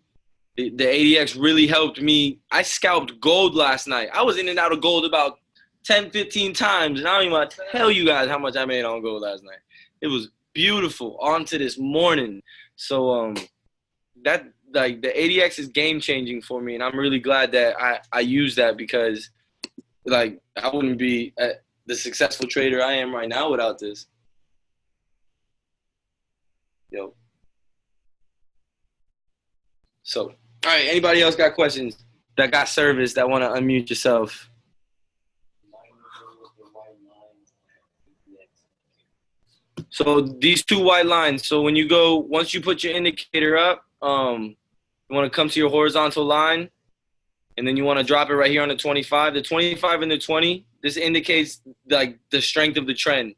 The ADX really helped me. I scalped gold last night. I was in and out of gold about 10, 15 times, and I don't even want to tell you guys how much I made on gold last night. It was beautiful. On to this morning. So, the ADX is game changing for me, and I'm really glad that I use that because I wouldn't be the successful trader I am right now without this. Yo. So, all right, anybody else got questions that got service that want to unmute yourself? So these 2 white lines. So when you go, once you put your indicator up, you want to come to your horizontal line, and then you want to drop it right here on the 25. The 25 and the 20, this indicates the strength of the trend.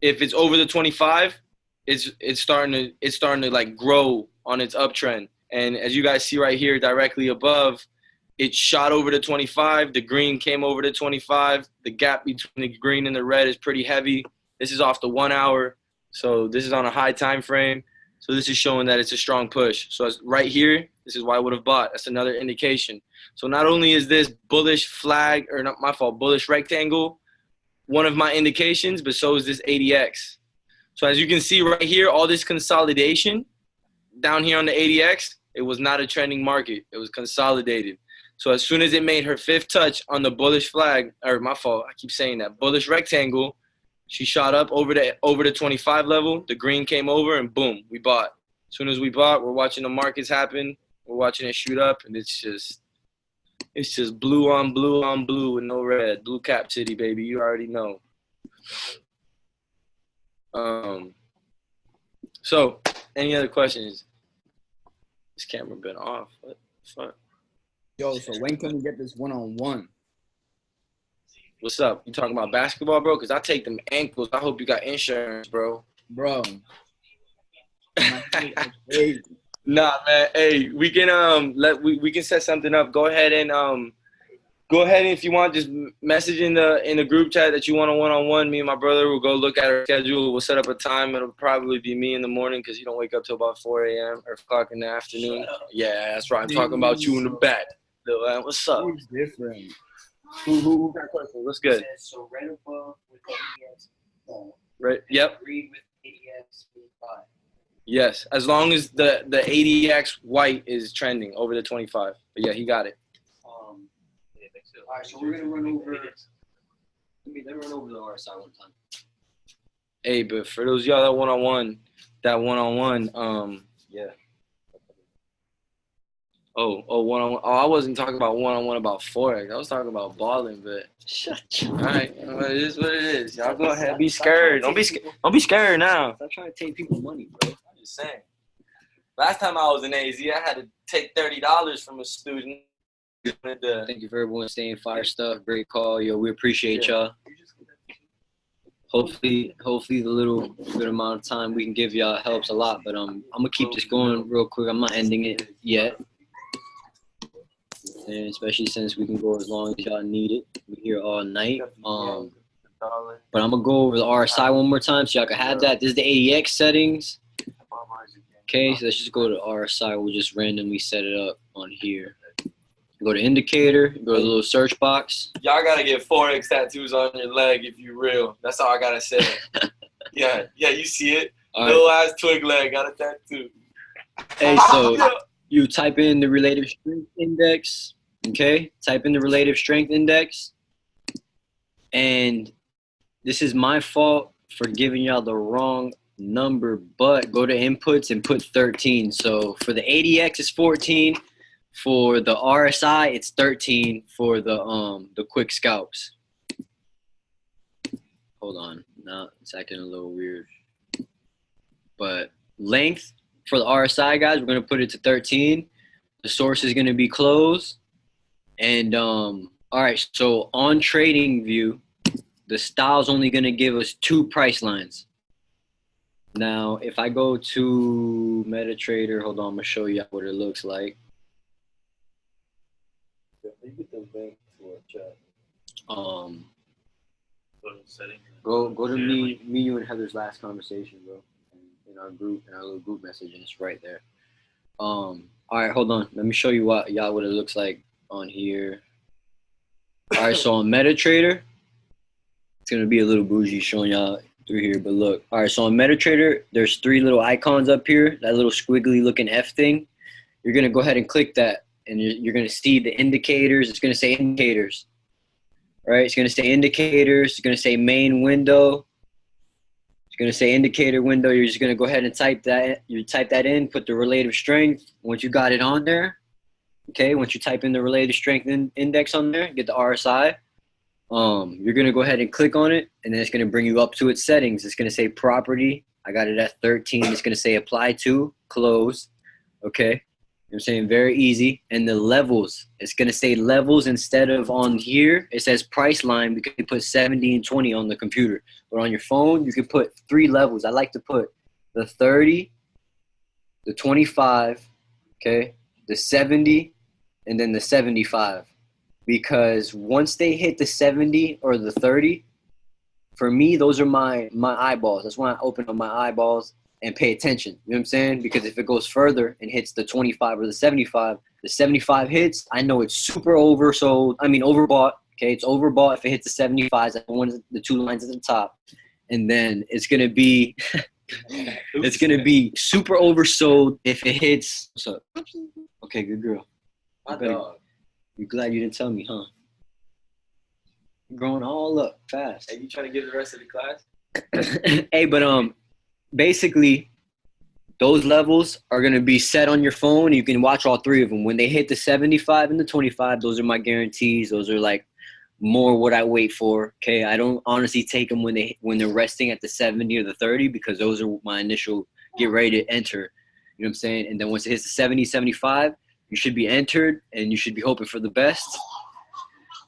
If it's over the 25, it's starting to grow on its uptrend. And as you guys see right here, directly above, it shot over the 25. The green came over the 25. The gap between the green and the red is pretty heavy. This is off the 1 hour. So this is on a high time frame. So this is showing that it's a strong push. So right here, this is why I would have bought. That's another indication. So not only is this bullish flag, or not my fault, bullish rectangle, one of my indications, but so is this ADX. So as you can see right here, all this consolidation down here on the ADX, it was not a trending market. It was consolidated. So as soon as it made her 5th touch on the bullish flag, or my fault, I keep saying that, bullish rectangle, she shot up over the 25 level. The green came over, and boom, we bought. As soon as we bought, we're watching the markets happen. We're watching it shoot up, and it's just blue on blue on blue with no red. Blue cap city, baby. You already know. So, any other questions? This camera been off. What the fuck? Yo, so when can we get this one-on-one? What's up? You talking about basketball, bro? Because I take them ankles. I hope you got insurance, bro. Bro. Nah, man. Hey, we can we can set something up. Go ahead and if you want, just message in the group chat that you want a one-on-one. Me and my brother will go look at our schedule. We'll set up a time. It'll probably be me in the morning because you don't wake up till about 4 a.m. or 5 o'clock in the afternoon. Yeah, that's right. I'm talking about you in the back. What's up? It's different. Who got questions? What's good? So right above with ADX. Right. Yep. Read with ADX 5. Yes, as long as the ADX white is trending over the 25. But yeah, he got it. All right, so we're gonna run over. Let me run over the RSI one time. Hey, but for those y'all that one-on-one, yeah. One-on-one. Oh, I wasn't talking about one-on-one about Forex. I was talking about balling, but shut you. All right, it is what it is. Y'all go ahead. Be scared. Don't be scared now. Stop trying to take people money, bro. I'm just saying. Last time I was in AZ, I had to take $30 from a student. Thank you for everyone staying fire stuff. Great call, yo. We appreciate y'all. Hopefully the little good amount of time we can give y'all helps a lot. But I'm gonna keep this going real quick. I'm not ending it yet. And especially since we can go as long as y'all need it. We're here all night. But I'm gonna go over the RSI one more time so y'all can have that. This is the ADX settings. Okay, so let's just go to RSI. We'll just randomly set it up on here. Go to indicator, go to the little search box. Y'all gotta get Forex tattoos on your leg if you real. That's all I gotta say. Yeah, you see it. Little ass twig leg, got a tattoo. Hey, so you type in the relative strength index, okay? Type in the relative strength index. And this is my fault. for giving y'all the wrong number, but go to inputs and put 13. So for the 80X it's 14. For the RSI it's 13 for the quick scalps. Hold on, now it's acting a little weird. But length for the RSI, guys, we're gonna put it to 13. The source is gonna be closed. And all right, so on TradingView, the style's only gonna give us 2 price lines. Now, if I go to MetaTrader, hold on, I'm gonna show you what it looks like. Go to me, you, and Heather's last conversation, bro, in our little group message, and it's right there. All right, hold on. Let me show you what it looks like on here. All right, so on MetaTrader, it's gonna be a little bougie showing y'all through here, but look. All right, so on MetaTrader, there's 3 little icons up here. That little squiggly looking F thing. You're gonna go ahead and click that, and you're gonna see the indicators. It's gonna say indicators. Right, it's gonna say indicators. It's gonna say main window. It's gonna say indicator window. You're just gonna go ahead and type that. You type that in. Put the relative strength. Once you got it on there, okay. Once you type in the relative strength index on there, get the RSI. You're gonna go ahead and click on it, and then it's gonna bring you up to its settings. It's gonna say property. I got it at 13. It's gonna say apply to, close. Okay. You know what I'm saying? Very easy. And the levels, it's going to say levels instead of on here. It says price line because you put 70 and 20 on the computer. But on your phone, you can put 3 levels. I like to put the 30, the 25, okay, the 70, and then the 75. Because once they hit the 70 or the 30, for me, those are my eyeballs. That's when I open up my eyeballs and pay attention, you know what I'm saying? Because if it goes further and hits the 25 or the 75 hits, I know it's super oversold. I mean, overbought. Okay, it's overbought if it hits the 75s. The 2 lines at the top, and then it's gonna be, it's gonna be super oversold if it hits. What's up? Okay, good girl. My dog. You glad you didn't tell me, huh? You're growing all up fast. Hey, you trying to get the rest of the class? Hey, but basically, those levels are going to be set on your phone. You can watch all 3 of them. When they hit the 75 and the 25, those are my guarantees. Those are like more what I wait for. Okay, I don't honestly take them when they're resting at the 70 or the 30 because those are my initial get ready to enter. You know what I'm saying? And then once it hits the 70, 75, you should be entered and you should be hoping for the best.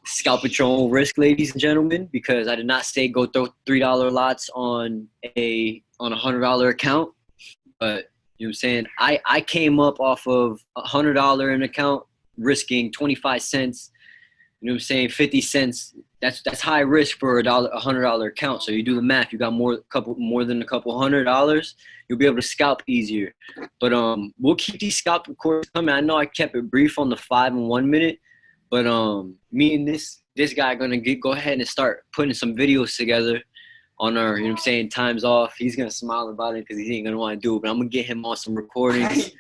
Scalp at your own risk, ladies and gentlemen, because I did not say go throw $3 lots on a $100 account. But you know what I'm saying? I came up off of $100 an account, risking 25 cents. You know what I'm saying? 50 cents. That's high risk for a $100 account. So you do the math. You got more than a couple $100. You'll be able to scalp easier. But we'll keep these scalp recordings coming. I know I kept it brief on the 5 and 1 minute. But me and this guy are gonna go ahead and start putting some videos together on our, you know what I'm saying, times off. He's gonna smile about it because he ain't gonna want to do it. But I'm gonna get him on some recordings.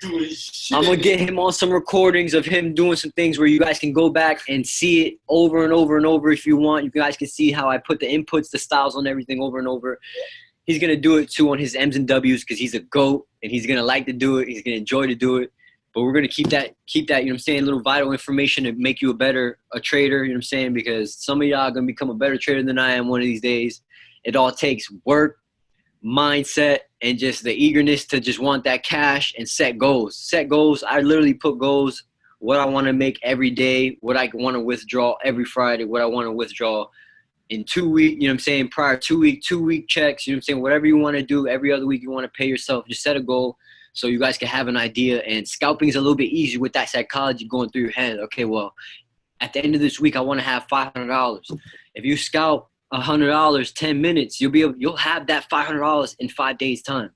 I'm gonna get him on some recordings of him doing some things where you guys can go back and see it over and over and over if you want. You guys can see how I put the inputs, the styles on everything over and over. He's gonna do it too on his M's and W's because he's a GOAT and he's gonna like to do it. He's gonna enjoy to do it. But we're going to keep that, you know what I'm saying, little vital information to make you a trader, you know what I'm saying, because some of y'all are going to become a better trader than I am one of these days. It all takes work, mindset, and just the eagerness to just want that cash and set goals. Set goals. I literally put goals, what I want to make every day, what I want to withdraw every Friday, what I want to withdraw in 2 weeks, you know what I'm saying, prior 2-week checks, you know what I'm saying, whatever you want to do every other week you want to pay yourself, just set a goal. So you guys can have an idea, and scalping is a little bit easier with that psychology going through your head. Okay, well, at the end of this week, I want to have $500. If you scalp $100, 10 minutes, you'll have that $500 in 5 days' time.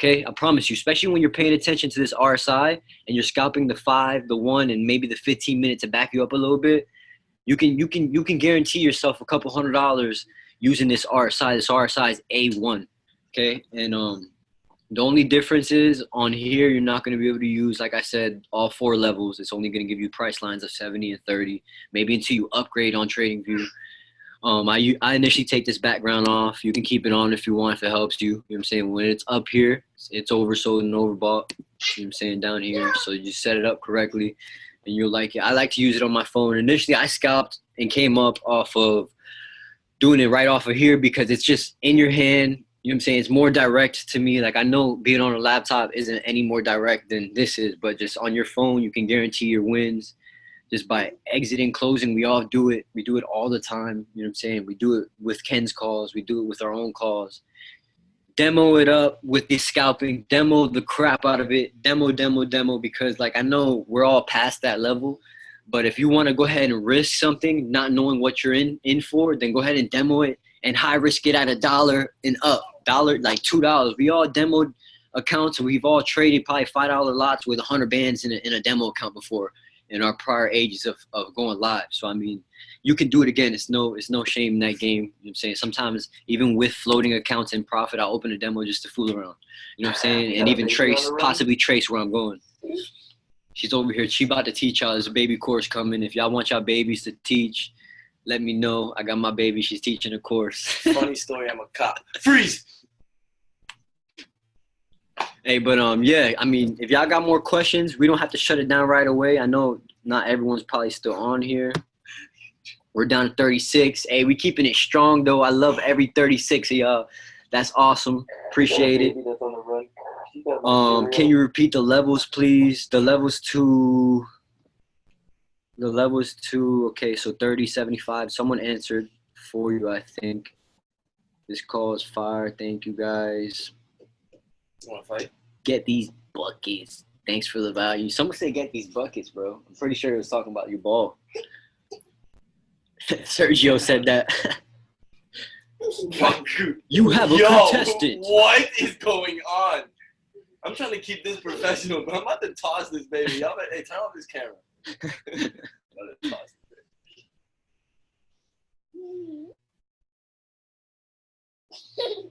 Okay, I promise you. Especially when you're paying attention to this RSI and you're scalping the 5, the 1, and maybe the 15 minutes to back you up a little bit. You can guarantee yourself a couple $100 using this RSI. This RSI is A1. Okay, and the only difference is on here, you're not going to be able to use, like I said, all 4 levels. It's only going to give you price lines of 70 and 30, maybe until you upgrade on TradingView. I initially take this background off. You can keep it on if you want, if it helps you. You know what I'm saying? When it's up here, it's oversold and overbought. You know what I'm saying? Down here. So you set it up correctly and you'll like it. I like to use it on my phone. Initially, I scalped and came up off of doing it right off of here because it's just in your hand. You know what I'm saying? It's more direct to me. Like, I know being on a laptop isn't any more direct than this is, but just on your phone, you can guarantee your wins. Just by exiting, closing, we all do it. We do it all the time. You know what I'm saying? We do it with Ken's calls. We do it with our own calls. Demo it up with the scalping. Demo the crap out of it. Demo, because, like, I know we're all past that level. But if you want to go ahead and risk something, not knowing what you're in for, then go ahead and demo it and high risk it at $1 and up. Like $2. We all demoed accounts and we've all traded probably $5 lots with 100 bands in a demo account before. In our prior ages of going live. So, I mean, you can do it again. It's no shame in that game. You know what I'm saying? Sometimes, even with floating accounts in profit, I'll open a demo just to fool around. You know what I'm saying? And even possibly trace where I'm going. She's over here. She about to teach y'all. There's a baby course coming. If y'all want y'all babies to teach, let me know. I got my baby. She's teaching a course. Funny story. I'm a cop. Freeze! Hey, but yeah, I mean, if y'all got more questions, we don't have to shut it down right away. I know not everyone's probably still on here. We're down to 36. Hey, we keeping it strong though. I love every 36 of y'all. That's awesome. Appreciate it. Can you repeat the levels, please? The levels to okay, so 30, 75. Someone answered for you, I think. This call is fire. Thank you guys. Want to fight? Get these buckets. Thanks for the value. Someone said get these buckets, bro. I'm pretty sure it was talking about your ball. Sergio said that. You have a contestant. What is going on? I'm trying to keep this professional, but I'm about to toss this baby. Y'all better, hey, turn off this camera. I'm about to toss it.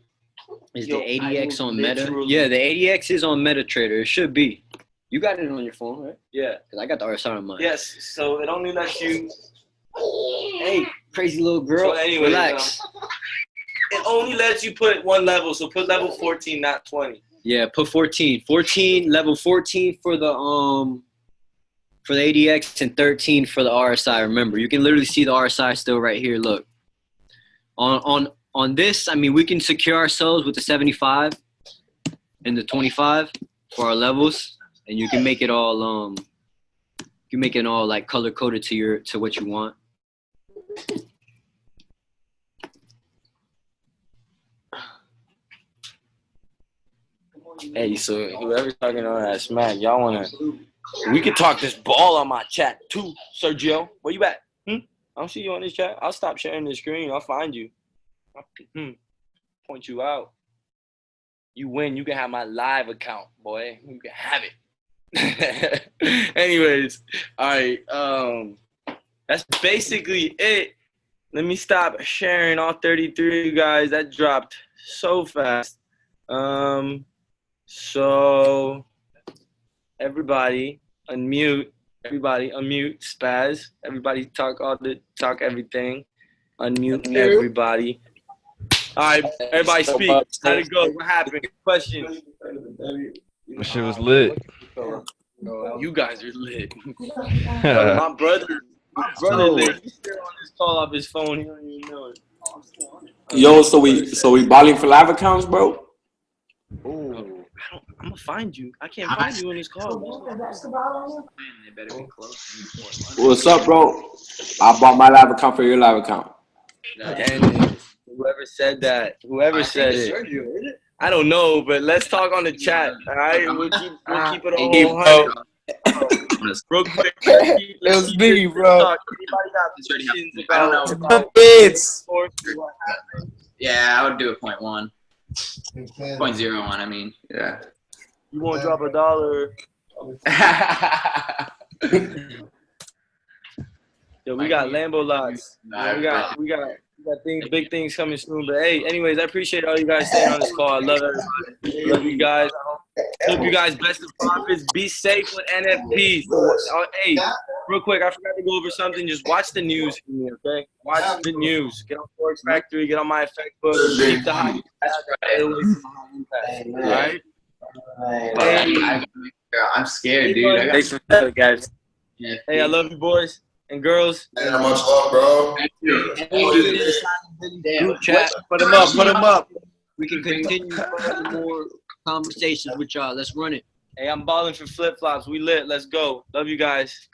Is the ADX on Meta? Yeah, the ADX is on MetaTrader. It should be. You got it on your phone, right? Yeah. Because I got the RSI on mine. Yes, so it only lets you. Hey, crazy little girl. So anyway, relax. It only lets you put one level, so put level 14, not 20. Yeah, put 14. 14, level 14 for the ADX and 13 for the RSI. Remember, you can literally see the RSI still right here. Look. On this, I mean, we can secure ourselves with the 75 and the 25 for our levels, and you can make it all like color coded to what you want. Hey, so whoever's talking on that smack, y'all wanna? We could talk this ball on my chat too, Sergio. Where you at? I don't see you on this chat. I'll stop sharing the screen. I'll find you. Point you out. You win. You can have my live account, boy. You can have it. Anyways, all right. That's basically it. Let me stop sharing all 33 of you guys. That dropped so fast. So everybody unmute. Everybody unmute. Spaz. Everybody talk everything. Unmute everybody. All right, everybody speak. How'd it go? What happened? Questions? That shit was lit. You guys are lit. My brother lit. He's still on this call off his phone. He don't even know it. Yo, so we balling for live accounts, bro? Oh, I'm gonna find you. I can't find you in this call. What's up, bro? I bought my live account for your live account. And whoever said that, whoever said it, I don't know, but let's talk on the chat. All right, we'll keep it all 100. Real quick, it was me, bro. Anybody got questions about Bids. Yeah, I would do a 0.1. 0.01, I mean. Yeah. You won't drop $1. Yo, we got Lambo lots. We got big things coming soon. But hey, anyways, I appreciate all you guys staying on this call. I love everybody. Love you guys. Hope you guys best of profits. Be safe with NFPs. Hey, real quick, I forgot to go over something. Just watch the news for me, okay? Watch the news. Get on Sports Factory. Get on my effect book. Keep the high impact. All right? I'm scared, dude. Thanks for that, guys. Hey, I love you, boys and girls. Hey, how much love, bro? Group chat. Put them up. Put them up. We can continue more conversations with y'all. Let's run it. Hey, I'm balling for flip flops. We lit. Let's go. Love you guys.